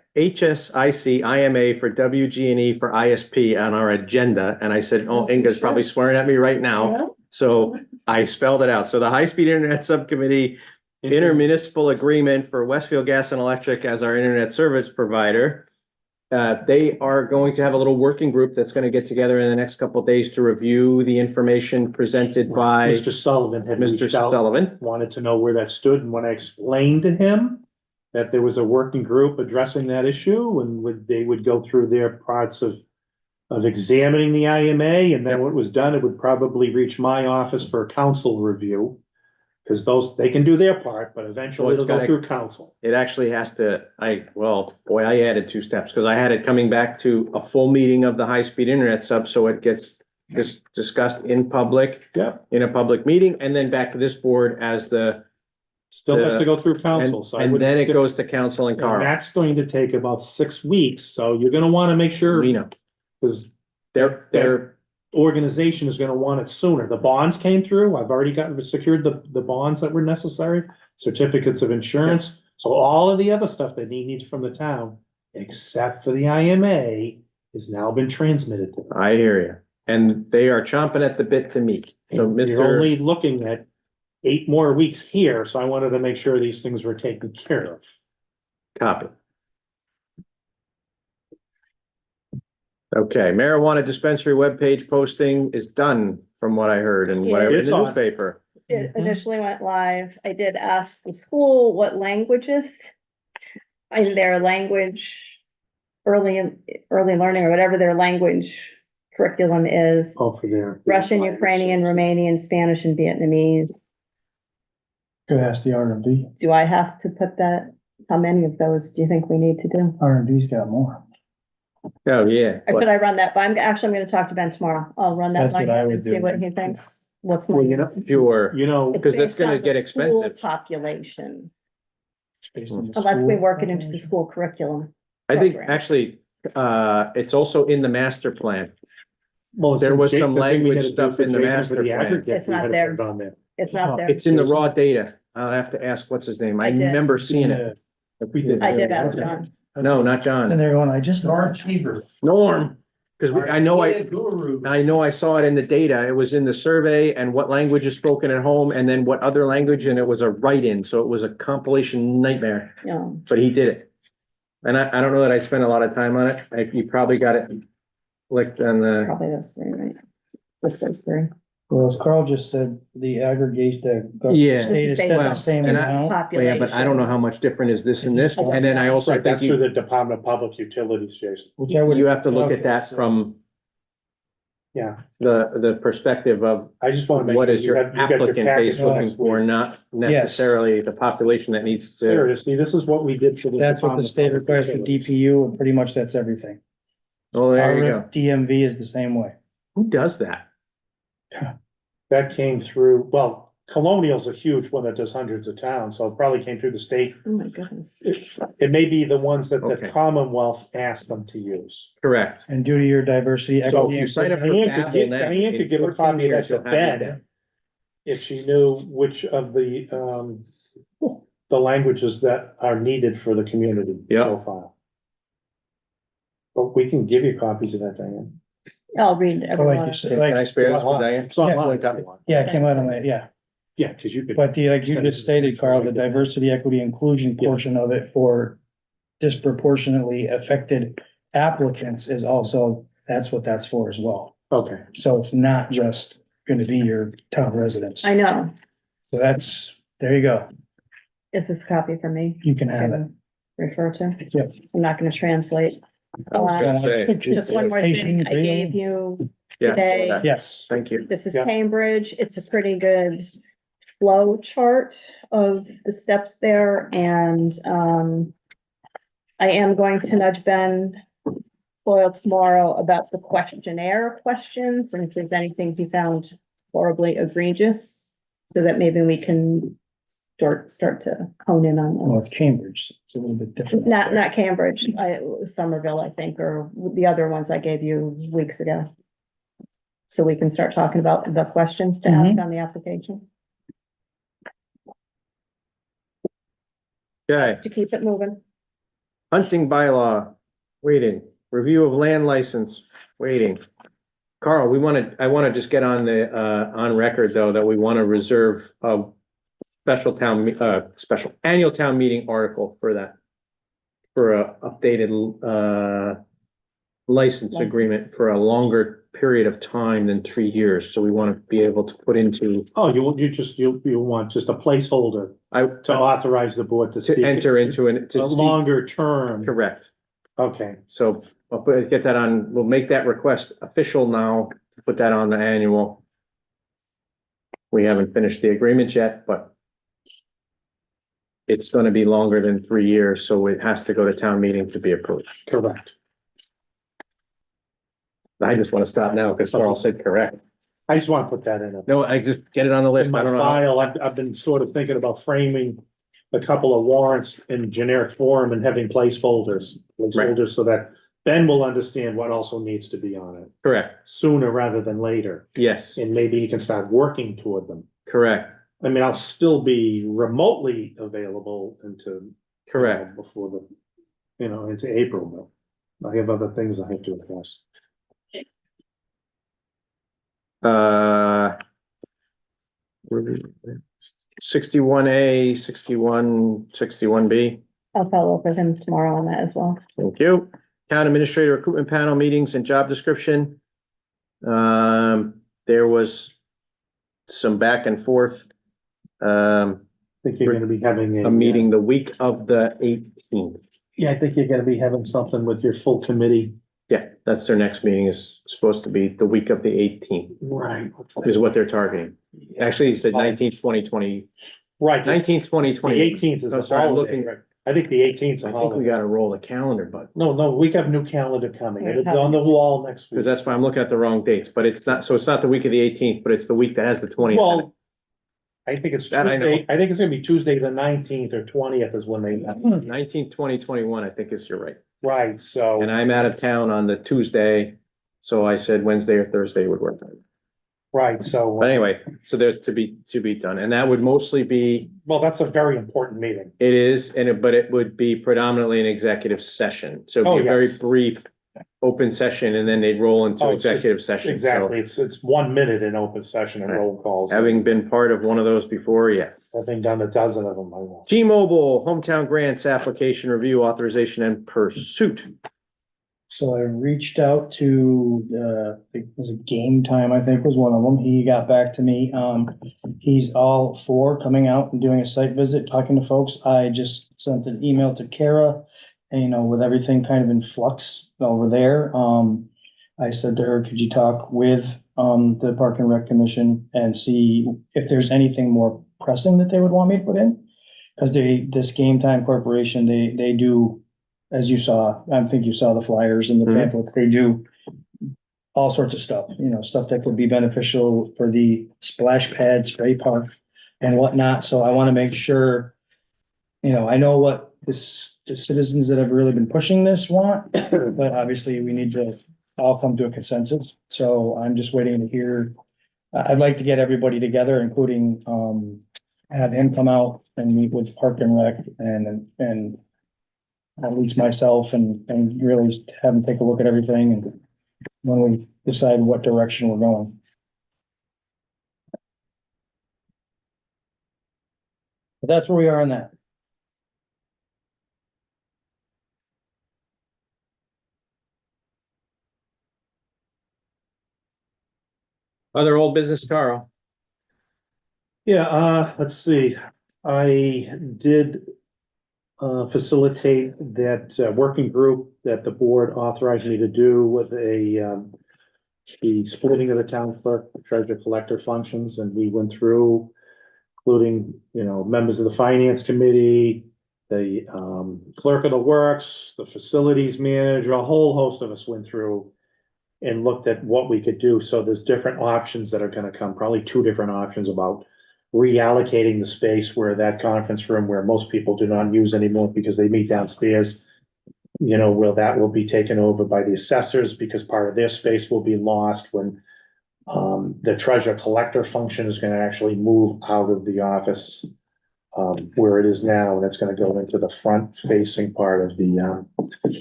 IMA for WG&E for ISP on our agenda. And I said, oh, Inga's probably swearing at me right now. So I spelled it out. So the high-speed internet subcommittee intermunicipal agreement for Westfield Gas and Electric as our internet service provider. They are going to have a little working group that's gonna get together in the next couple of days to review the information presented by Mr. Sullivan had Mr. reached out, Sullivan. wanted to know where that stood, and when I explained to him that there was a working group addressing that issue, and they would go through their parts of examining the IMA, and then when it was done, it would probably reach my office for a council review. Cause they can do their part, but eventually Well, it's it'll go gotta- through council. It actually has to, I added 2 steps, because I had it coming back to a full meeting of the high-speed internet sub, so it gets discussed in public, Yeah, in a public meeting, and then back to this board as the, still has to go through council, so I and would. then it goes to council and And Carl. that's going to take about 6 weeks, so you're gonna wanna make sure, We know, cause they're, organization is gonna want it sooner. The bonds came through. I've already secured the bonds that were necessary, certificates of insurance. So all of the other stuff that he needs from the town, except for the IMA, has now been transmitted to them. I hear you, and they are chomping at the bit to meet. So And you're Mr. only looking at 8 more weeks here, so I wanted to make sure these things were taken care of. Copy. Okay, marijuana dispensary webpage posting is done, from what I heard and what I read in It's the on. newspaper. It initially went live. I did ask the school what languages in their language, early learning or whatever their language curriculum is. Oh, for their. Russian, Ukrainian, Romanian, Spanish, and Vietnamese. Could ask the R&B. Do I have to put that? How many of those do you think we need to do? R&B's got more. Oh, yeah. Or could I run that? But I'm gonna talk to Ben tomorrow. I'll run that. That's what by I him would and do. See what he thinks. What's Well, more. Sure, You know, because that's Based gonna on get the school expensive. Population, It's based on the unless we school work it into the population. school curriculum. I think program. actually, it's also in the master plan. well, it's There the was Jake- some the thing we language had to do stuff for in the Jacob for master plan. aggregate, It's we not had to there. put it on there. It's not there. It's in the raw data. I'll have to ask, what's his name? I I did. remember seeing it. I did ask John. No, not And John. they're going, I just. Norm Cheever. Norm. Because our I know data guru. I know I saw it in the data. It was in the survey and what language is spoken at home and then what other language, and it was a write-in, so it was a compilation nightmare, You know, but he did it. And I don't know that I spent a lot of time on it. You probably got it clicked on the, probably those three, right? Just those three. Well, as Carl just said, the aggregate, the. Yeah. State is Based set on the same and amount. yeah, but I don't know how much different is this and this. And then I also Right, think that's through you, the Department of Public Utilities, Jason. Which I would. you have to look at Okay, that so- from Yeah, the perspective of I just want to make. what sure is you your have- you got your applicant base package looking next for, week. not necessarily the population that needs There to. it is. See, this is what we did for the. That's what the Department of state Public requires for Utilities. DPU, and pretty much that's everything. Oh, there you Our go. DMV is the same way. Who does that? That came through, well, Colonial's a huge one that does hundreds of towns, so it probably came through the state. Oh, my goodness. It may be the ones that Okay. the Commonwealth asked them to use. Correct. And due to your diversity. So equity, if you and sign up for Diane Babel could get, now, Diane in could give a 14 copy of years, that to you'll have it Ben. If she knew which of the languages that are needed for the community Yeah. profile. But we can give you copies of that, Diane. I'll read Like everyone. you said, Can I like, spare this for Diane? It's online. Yeah. yeah, it came out on that, yeah. Yeah, because you could. But like you just stated, Carl, the diversity, equity, inclusion Yeah. portion of it for disproportionately affected applicants is also, that's what that's for as well. Okay, So it's not just gonna be your town residents. I know. So that's, there you go. Is this a copy for me? You can have it. to Refer to? Yep. I'm not gonna translate. I was gonna say. Just one more thing. I gave you today. Yes, Yes. thank you. This is Yeah. Cambridge. It's a pretty good flow chart of the steps there and, I am going to nudge Ben Boyle tomorrow about the questionnaire questions and if there's anything he found horribly egregious, so that maybe we can start to hone in on Well, those. it's Cambridge, it's a little bit different. Not Cambridge, it was Somerville, I think, or the other ones I gave you weeks ago. So we can start talking about the questions to ask on the application, Okay, just to keep it moving. hunting bylaw, waiting. Review of land license, waiting. Carl, I wanna just get on the, on record though, that we wanna reserve special annual town meeting article for that. For a updated, license agreement for a longer period of time than 3 years. So we want to be able to put into, Oh, you want just a placeholder to authorize the board to speak. to enter into A longer term. Correct. Okay, So get that on, we'll make that request official now, to put that on the annual. We haven't finished the agreement yet, but it's gonna be longer than 3 years, so it has to go to town meeting to be approved. correct. I just want to stop now because Carl said correct. I just want to put that in a. No, I just get it on the In list. my I don't know. file, I've been sort of thinking about framing a couple of warrants in generic form and having placeholders. So that Ben will understand what also needs to be on it Correct. sooner rather than later. Yes, And maybe he can start working toward them. correct, I mean, I'll still be remotely available into. correct. Before the, into April, but I have other things I have to address. 61A, 61B. I'll follow up with him tomorrow on that as well. Thank you. Town Administrator Recruitment Panel meetings and job description. There was some back and forth. I think you're gonna be having A meeting the week of the 18th. Yeah, I think you're gonna be having something with your full committee. Yeah, that's their next meeting is supposed to be the week of the 18th Right. is what they're targeting. Actually, he said 19th, 2020, Right, 19th, 2020. the 18th is Oh, the sorry, I'm holiday. looking- I think the 18th is a I think we holiday. gotta roll the calendar, but, No, we got a new calendar coming. We're It'll be on the wall next week. because that's why I'm looking at the wrong dates, but it's not, so it's not the week of the 18th, but it's the week that has the 20th. in it. Well, I think it's That I know. Tuesday, I think it's gonna be Tuesday, the 19th or 20th is when they, 19th, 2021, I think is, you're right. right, so. And I'm out of town on the Tuesday, so I said Wednesday or Thursday would work. Right, so, But anyway, so they're to be done, and that would mostly be, well, that's a very important meeting. it is, but it would be predominantly an executive session. So it'd be a Oh, very yes. brief open session, and then they'd roll into Oh, it's just- executive session. So Exactly, it's 1 minute in open session and Right. roll calls. having been part of one of those before, yes. Having done a dozen of them, I will. T-Mobile Hometown Grants Application Review Authorization and Pursuit. So I reached out to, I think it was a Game Time, I think was one of them. He got back to me. He's all for coming out and doing a site visit, talking to folks. I just sent an email to Kara. And, with everything kind of in flux over there, I said to her, could you talk with, the Park and Rec Commission and see if there's anything more pressing that they would want me to put in? Cause this Game Time Corporation, they do, as you saw, I think you saw the flyers and the Mhm. pamphlets, they do all sorts of stuff, stuff that could be beneficial for the splash pad, spray park and whatnot. So I want to make sure, I know what the citizens that have really been pushing this want, but obviously we need to all come to a consensus. So I'm just waiting to hear. I'd like to get everybody together, including, have him come out and meet with Park and Rec and at least myself and really have them take a look at everything and when we decide what direction we're going. But that's where we are on that. Other old business, Carl. Yeah, let's see, I did facilitate that working group that the board authorized me to do with the splitting of the town clerk, treasurer collector functions, and we went through, including, members of the finance committee, the clerk of the works, the facilities manager, a whole host of us went through and looked at what we could do. So there's different options that are gonna come, probably 2 different options about reallocating the space where that conference room where most people do not use anymore because they meet downstairs. That will be taken over by the assessors because part of their space will be lost when the treasurer collector function is gonna actually move out of the office where it is now, and it's gonna go into the front facing part of the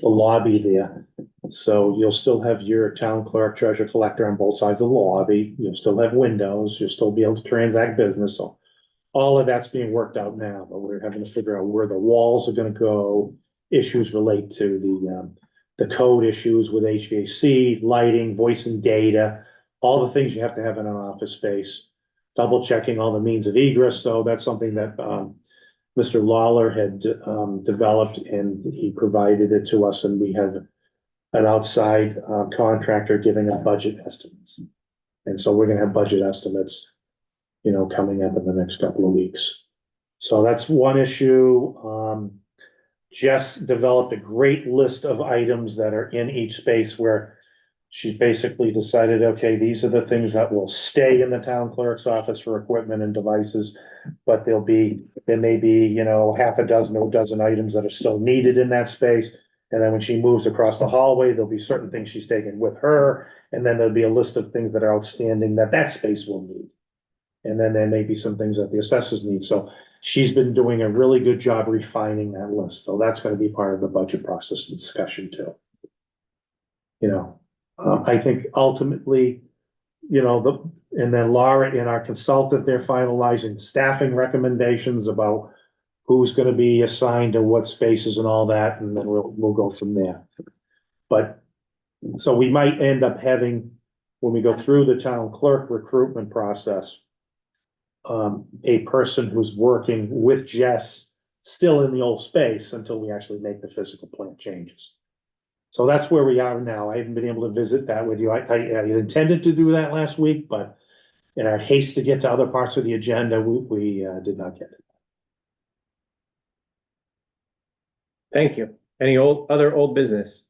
lobby there. So you'll still have your town clerk, treasurer collector on both sides of the lobby. You'll still have windows. You'll still be able to transact business. So all of that's being worked out now, but we're having to figure out where the walls are gonna go. Issues relate to the code issues with HVAC, lighting, voice and data, all the things you have to have in an office space. Double checking all the means of egress, so that's something that, Mr. Lawler had, developed and he provided it to us, and we have an outside, contractor giving us budget estimates. And so we're gonna have budget estimates, coming up in the next couple of weeks. So that's one issue. Jess developed a great list of items that are in each space where she's basically decided, okay, these are the things that will stay in the town clerk's office for equipment and devices. But there may be, half a dozen or a dozen items that are still needed in that space. And then when she moves across the hallway, there'll be certain things she's taking with her. And then there'll be a list of things that are outstanding that space will need. And then there may be some things that the assessors need. So she's been doing a really good job refining that list. So that's gonna be part of the budget process discussion too. I think ultimately, and then Laura and our consultant, they're finalizing staffing recommendations about who's gonna be assigned to what spaces and all that, and then we'll go from there. But, so we might end up having, when we go through the town clerk recruitment process, a person who's working with Jess still in the old space until we actually make the physical plant changes. So that's where we are now. I haven't been able to visit that with you. I intended to do that last week, but in our haste to get to other parts of the agenda, we did not get it. Thank you. Any other old business?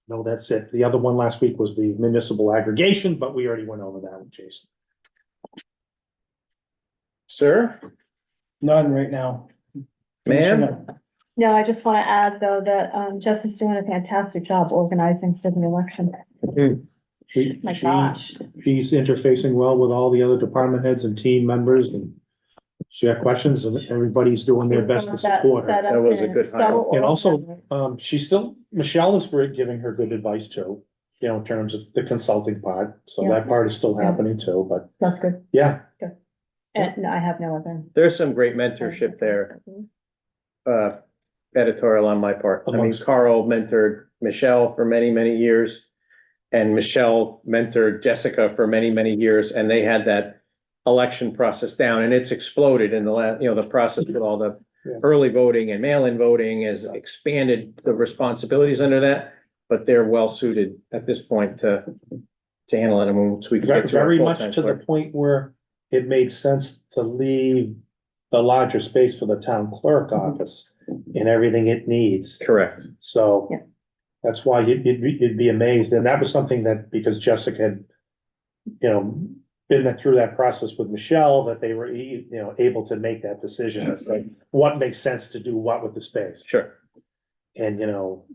No, that's it. The other one last week was the municipal aggregation, but we already went over that with Jason. Sir? None right now. Ma'am? No, I just want to add though that Jess is doing a fantastic job organizing for the election. My gosh. She's interfacing well with all the other department heads and team members, and she had questions, and everybody's doing their best to support her. That was a good hire. And also, Michelle is great giving her good advice too, in terms of the consulting part. So that part is still happening too, but That's good. yeah. And no, I have no other. There's some great mentorship there. Editorial on my part. I mean, Carl mentored Michelle for many, many years. And Michelle mentored Jessica for many, many years, and they had that election process down, and it's exploded in the last, the process with all the early voting and mail-in voting has expanded the responsibilities under that, but they're well suited at this point to handle it. I mean, so we can get to our Very much full-time to the clerk. point where it made sense to leave the larger space for the town clerk office and everything it needs. Correct. So that's why you'd be amazed. And that was something that, because Jessica had, been through that process with Michelle, that they were, able to make that decision. It's like, what makes sense to do what with the space? Sure. And,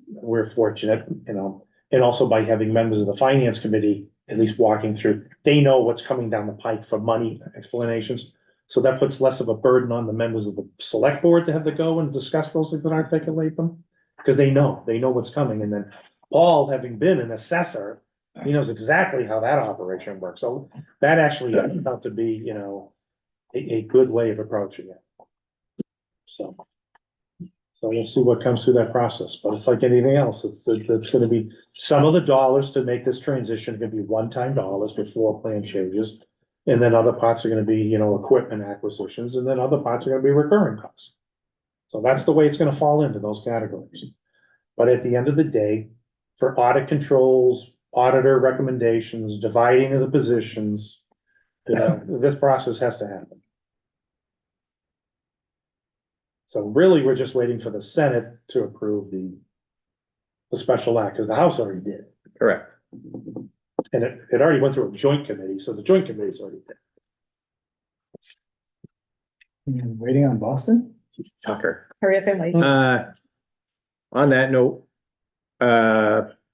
we're fortunate, and also by having members of the finance committee, at least walking through, they know what's coming down the pike for money explanations. So that puts less of a burden on the members of the select board to have to go and discuss those things and articulate them. Because they know what's coming. And then Paul, having been an assessor, he knows exactly how that operation works. So that actually turned out to be, a good way of approaching it. So we'll see what comes through that process, but it's like anything else. It's gonna be, some of the dollars to make this transition are gonna be one-time dollars before plan changes. And then other parts are gonna be, equipment acquisitions, and then other parts are gonna be recurring costs. So that's the way it's gonna fall into those categories. But at the end of the day, for audit controls, auditor recommendations, dividing of the positions, this process has to happen. So really, we're just waiting for the Senate to approve the special act, because the House already did. Correct. And it already went through a joint committee, so the joint committee's already did. Waiting on Boston? Tucker. Hurry up and wait. On that note,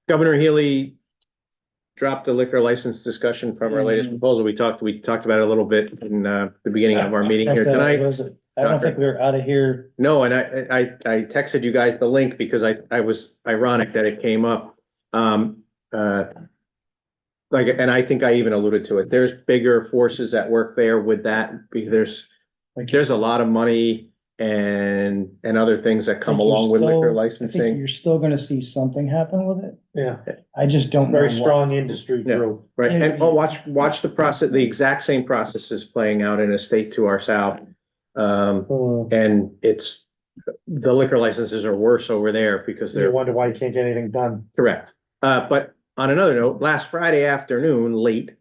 Governor Healy dropped the liquor license discussion from our latest proposal. We talked about it a little bit in the beginning of our meeting here tonight. I don't think we're out of here. No, and I texted you guys the link because I was ironic that it came up. And I think I even alluded to it. There's bigger forces at work there with that, because there's Like, There's a lot of money and other things that come I think you're along with liquor still- I think licensing. you're still gonna see something happen with it. Yeah, I just don't know very what. strong industry Yeah. group. Right, Yeah. and watch the process, the exact same process is playing out in a state to our south. And it's, the liquor licenses are worse over there because You they're wonder why you can't get anything done. correct. But on another note, last Friday afternoon, late,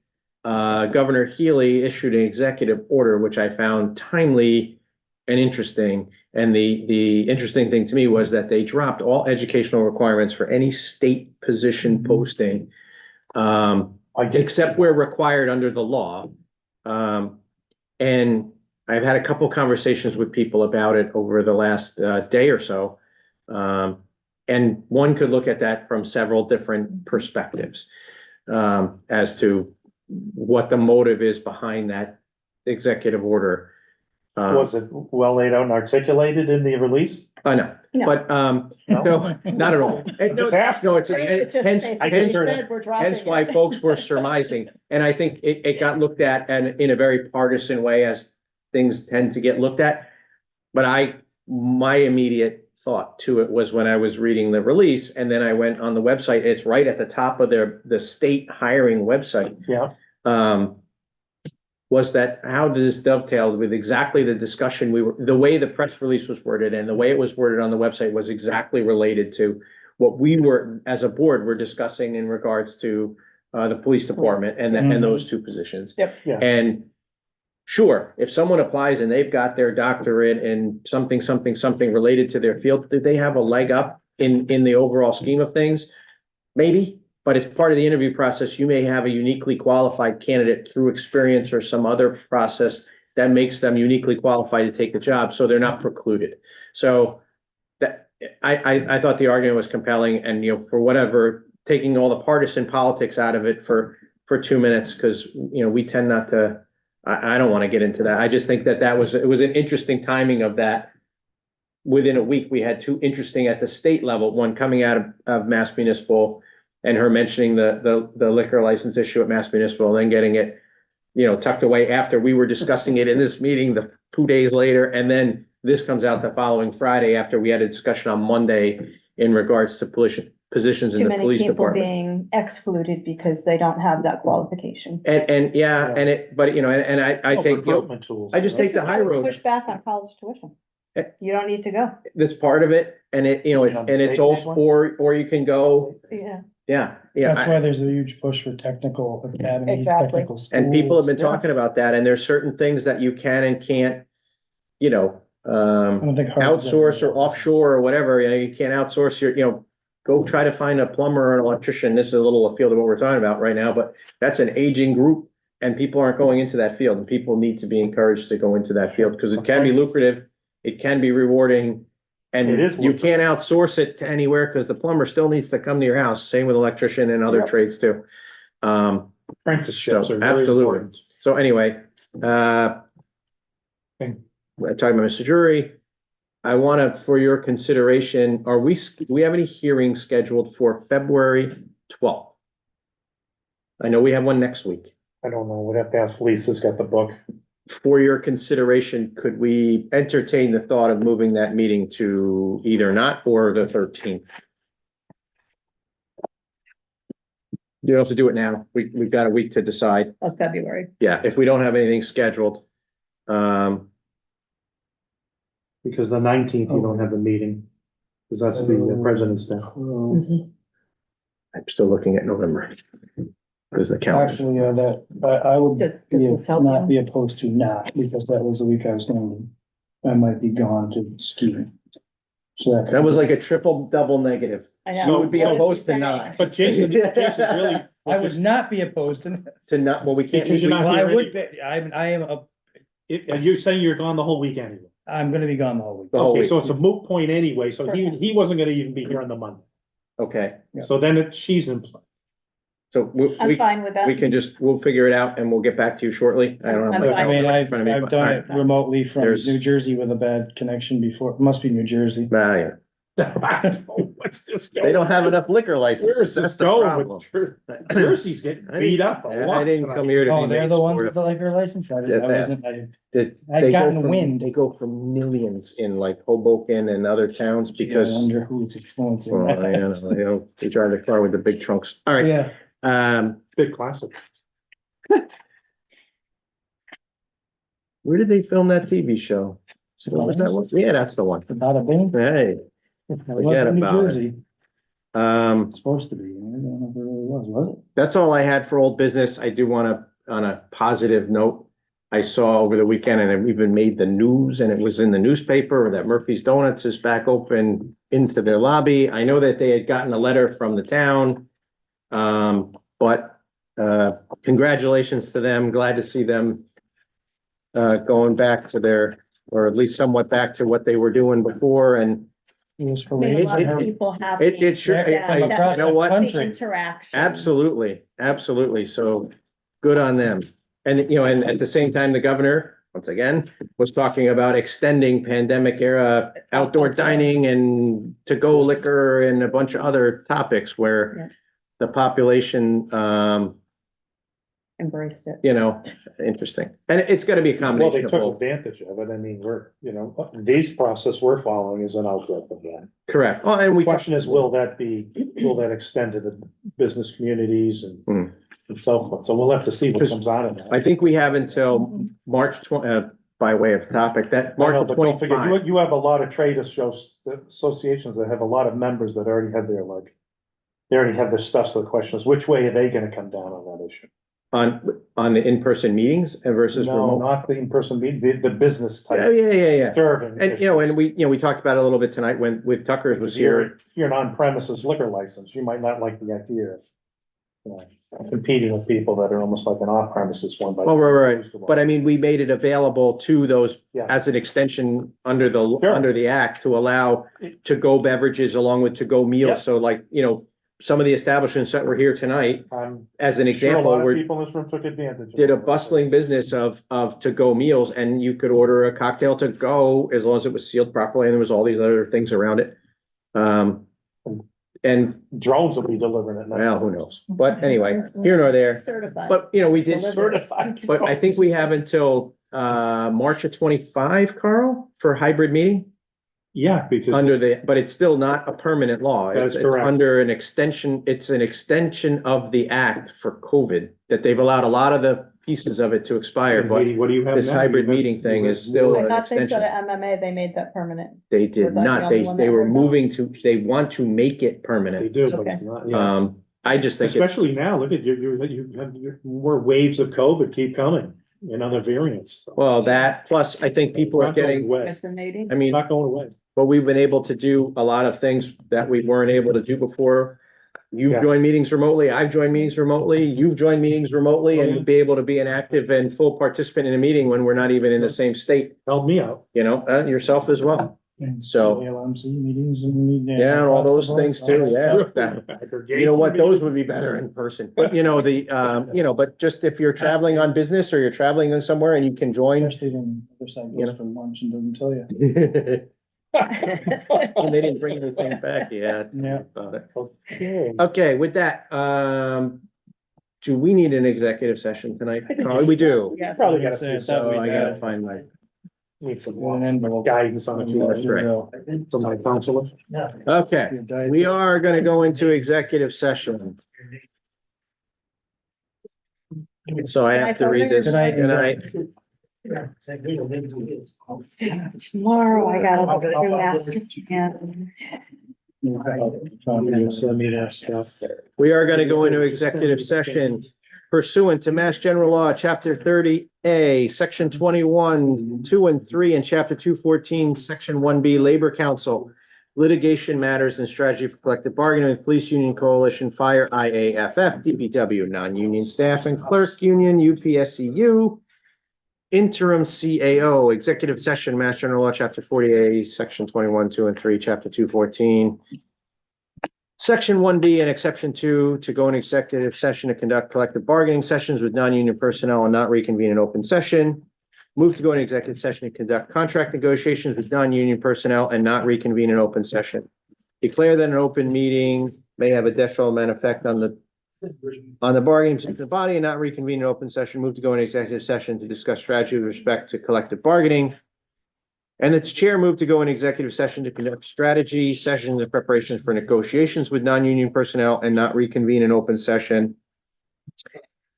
Governor Healy issued an executive order, which I found timely and interesting. And the interesting thing to me was that they dropped all educational requirements for any state position posting. Except where required under the law. And I've had a couple conversations with people about it over the last day or so. And one could look at that from several different perspectives as to what the motive is behind that executive order. Was it well laid out and articulated in the release? No, No. but no, not at all. And no, Just ask. no, it's It's just hence, basically hence, said we're dropping hence why it. folks were surmising. And I think it got looked at and in a very partisan way as things tend to get looked at. But my immediate thought to it was when I was reading the release and then I went on the website, it's right at the top of the state hiring website. Yeah. Was that how did this dovetail with exactly the discussion the way the press release was worded and the way it was worded on the website was exactly related to what we were, as a board, were discussing in regards to the police department and those two positions. Yep. Yeah. And sure, if someone applies and they've got their doctorate in something related to their field, do they have a leg up in the overall scheme of things? Maybe. But it's part of the interview process. You may have a uniquely qualified candidate through experience or some other process that makes them uniquely qualified to take the job, so they're not precluded. So that I thought the argument was compelling and, for whatever, taking all the partisan politics out of it for 2 minutes, because, we tend not to, I don't want to get into that. I just think it was an interesting timing of that. Within a week, we had two interesting at the state level, one coming out of Mass Municipal and her mentioning the liquor license issue at Mass Municipal, and then getting it, tucked away after we were discussing it in this meeting 2 days later. And then this comes out the following Friday after we had a discussion on Monday in regards to positions in Too the many police people department. being excluded because they don't have that qualification. And I take, Recruitment tools. I just take This the is high how we road. Push back on college tuition. Eh. You don't need to go. That's part of it. And it, and it's also, or you can go, Yeah. That's why there's a huge push for technical academy, Exactly. technical schools. And people have been Yeah. talking about that, and there's certain things that you can and can't, I don't think. outsource or offshore or whatever, you can't outsource your, go try to find a plumber or an electrician. This is a little afield of what we're talking about right now, but that's an aging group and people aren't going into that field, and people need to be encouraged to go into that field because it can be lucrative. It can be rewarding. And It is you lucrative. can't outsource it to anywhere because the plumber still needs to come to your house. Same with electrician and other Yep. trades too. Apprenticeships So, are very absolutely. important. So anyway, Okay. we're talking about Mr. Jury. I want for your consideration, do we have any hearings scheduled for February 12th? I know we have one next week. I don't know, we'd have to ask Lisa's got the book. For your consideration, could we entertain the thought of moving that meeting to either not or the 13th? You don't have to do it now. We've got a week to decide. Of February. Yeah, if we don't have anything scheduled. Because the 19th, you don't have a meeting. Because that's the President's Day. I'm still looking at November. There's the calendar. Actually, I would Does this help not you? be opposed to not, because that was the week I was going, I might be gone to skiing. So that. That was like a triple double negative. I You know. would be opposed to not. But Jason really. I would not be opposed to. To not, well, we can't. Because you're not Well, I here would be, I am, And you're saying you're gone the whole week anyway? I'm gonna be gone the whole week. The whole Okay, week. so it's a moot point anyway, so he wasn't gonna even be here on the Monday. Okay, So then she's in play. so I'm fine with that. we can we'll figure it out and we'll get back to you shortly. I don't I'm know. I mean, I've done it Alright. remotely from There's- New Jersey with a bad connection before. It must be New Jersey. Yeah. Let's just go. They don't have enough liquor Where is licenses. this That's the going problem. with Jersey's getting beat up a lot. I didn't come here to Oh, be they're made the ones sport with of. the liquor license? I didn't, I wasn't, I'd They go gotten from- wind. They go for millions in like Hoboken and other towns I because. wonder who's influencing Well, I that. don't know, they drive the car with the big trunks. All right, Yeah. Big classic. where did they film that TV show? What was that one? Yeah, that's the one. Bada bing. Hey, It Forget was in New about it. Jersey. um, It's supposed to be. I don't know if it really was it? that's all I had for old business. I do want to, on a positive note, I saw over the weekend and it even made the news and it was in the newspaper that Murphy's Donuts is back open into their lobby. I know that they had gotten a letter from the town. But congratulations to them. Glad to see them going back to their, or at least somewhat back to what they were doing before and It was for Made a lot It- of it- people happy. it sure, Yeah, I- from across you know the what? country. Interaction. Absolutely, absolutely. So good on them. And, you know, and at the same time, the governor, once again, was talking about extending pandemic era outdoor dining and to-go liquor and a bunch of other topics Yeah. where the population, Embraced it. you know, interesting. And it's gotta be a Well, they combination of took both. advantage of it. I mean, Dave's process we're following is an outgrowth of that. Correct. Oh, and The we, question is, will that extend to the business communities Hmm. and so forth? So we'll have to see what comes out of that. I think we have until March by way of topic, that I know, March but don't forget, 25. you have a lot of trade associations that have a lot of members that already have their they already have their stuff. So the question is, which way are they gonna come down on that issue? On the in-person meetings versus No, remote. not the in-person meeting, the business Yeah, type yeah. serving. And, you know, and we talked about it a little bit tonight when, with Tucker was Because here. if you're an on-premises liquor license, you might not like the idea of, you know, competing with people that are almost like an off-premises one. Well, right. But I mean, we made it available to those Yeah. as an extension under Sure. under the act to allow to-go beverages along with to-go Yep. meals. So like, you know, some of the establishments that were here tonight, as an Sure, a example, lot of were people in this room took advantage. of did a it. bustling business of to-go meals and you could order a cocktail to go as long as it was sealed properly and there was all these other things around it. And Drones will be delivering it. next well, who time. knows? But anyway, here nor there. Certified. But, you know, we did Delivery. but I think we have until March of 25, Carl, for hybrid meeting Yeah, because under but it's still not a permanent law. That is It's correct. under an extension, it's an extension of the act for COVID, that they've allowed a lot of the pieces of it to expire, but what do you have this now? hybrid You have- meeting thing you is have- still I an thought they said extension. at MMA, they made that permanent. They Was did that not, the only one they that were heard that? moving to, they want to make it They permanent. do, but Okay. it's not, yeah. I just think it's, Especially now, look at more waves of COVID keep coming and other variants. So well, that, plus I think people it's are not going getting, away. Fascinating. I It's mean, not going away. but we've been able to do a lot of things that we weren't able to do before. You've Yeah. joined meetings remotely, I've joined meetings remotely, you've joined meetings remotely, Oh, yeah. and be able to be an active and full participant in a meeting when we're not even in the same state, Help me out. you know, yourself as well. So- LMC meetings and. Yeah, and all those things too, yeah. That- You know what, those would be better in person, but you know, but just if you're traveling on business or you're traveling somewhere and you can join. Especially when the other side You know. goes for lunch and doesn't tell you. And they didn't bring anything back, yeah. Yeah. About it. Okay. Okay, with that, do we need an executive session tonight? Carl? We do. Yeah. Probably gotta Say see it So that I way, gotta yeah. find my, Need some And then we'll- guidance on it. That's right. From my counselor. okay, we are gonna go into executive session. So I have to read this. Good night. Good night. Tomorrow, I gotta go through master plan. Send me that stuff. We are gonna go into executive session pursuant to Mass General Law, Chapter 30A, Section 21, 2 and 3, and Chapter 214, Section 1B, Labor Council, litigation matters and strategy for collective bargaining with Police Union Coalition, Fire, IAFF, DPW, non-union staff and clerk union, UPSCU, interim CAO, executive session, Mass General Law, Chapter 40A, Section 21, 2 and 3, Chapter 214, Section 1B and Exception 2, to go in executive session to conduct collective bargaining sessions with non-union personnel and not reconvene in open session. Move to go in executive session to conduct contract negotiations with non-union personnel and not reconvene in open session. declare that an open meeting may have a detrimental effect on the bargaining position of the body and not reconvene in open session, move to go in executive session to discuss strategy with respect to collective bargaining. And its chair moved to go in executive session to conduct strategy sessions and preparations for negotiations with non-union personnel and not reconvene in open session.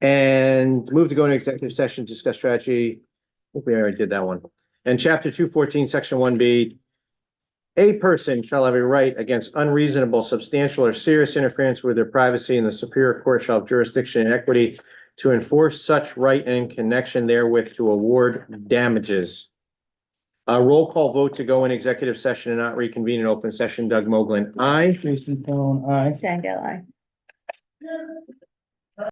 And move to go into executive session, to discuss strategy. I think we already did that one. And chapter 214, section 1B. A person shall have a right against unreasonable, substantial, or serious interference with their privacy, and the Superior Court shall have jurisdiction and equity to enforce such right and in connection therewith to award damages. A roll call vote to go in executive session and not reconvene in open session. Doug Moglen, aye. Jason Peron, aye. Jen Gill, aye.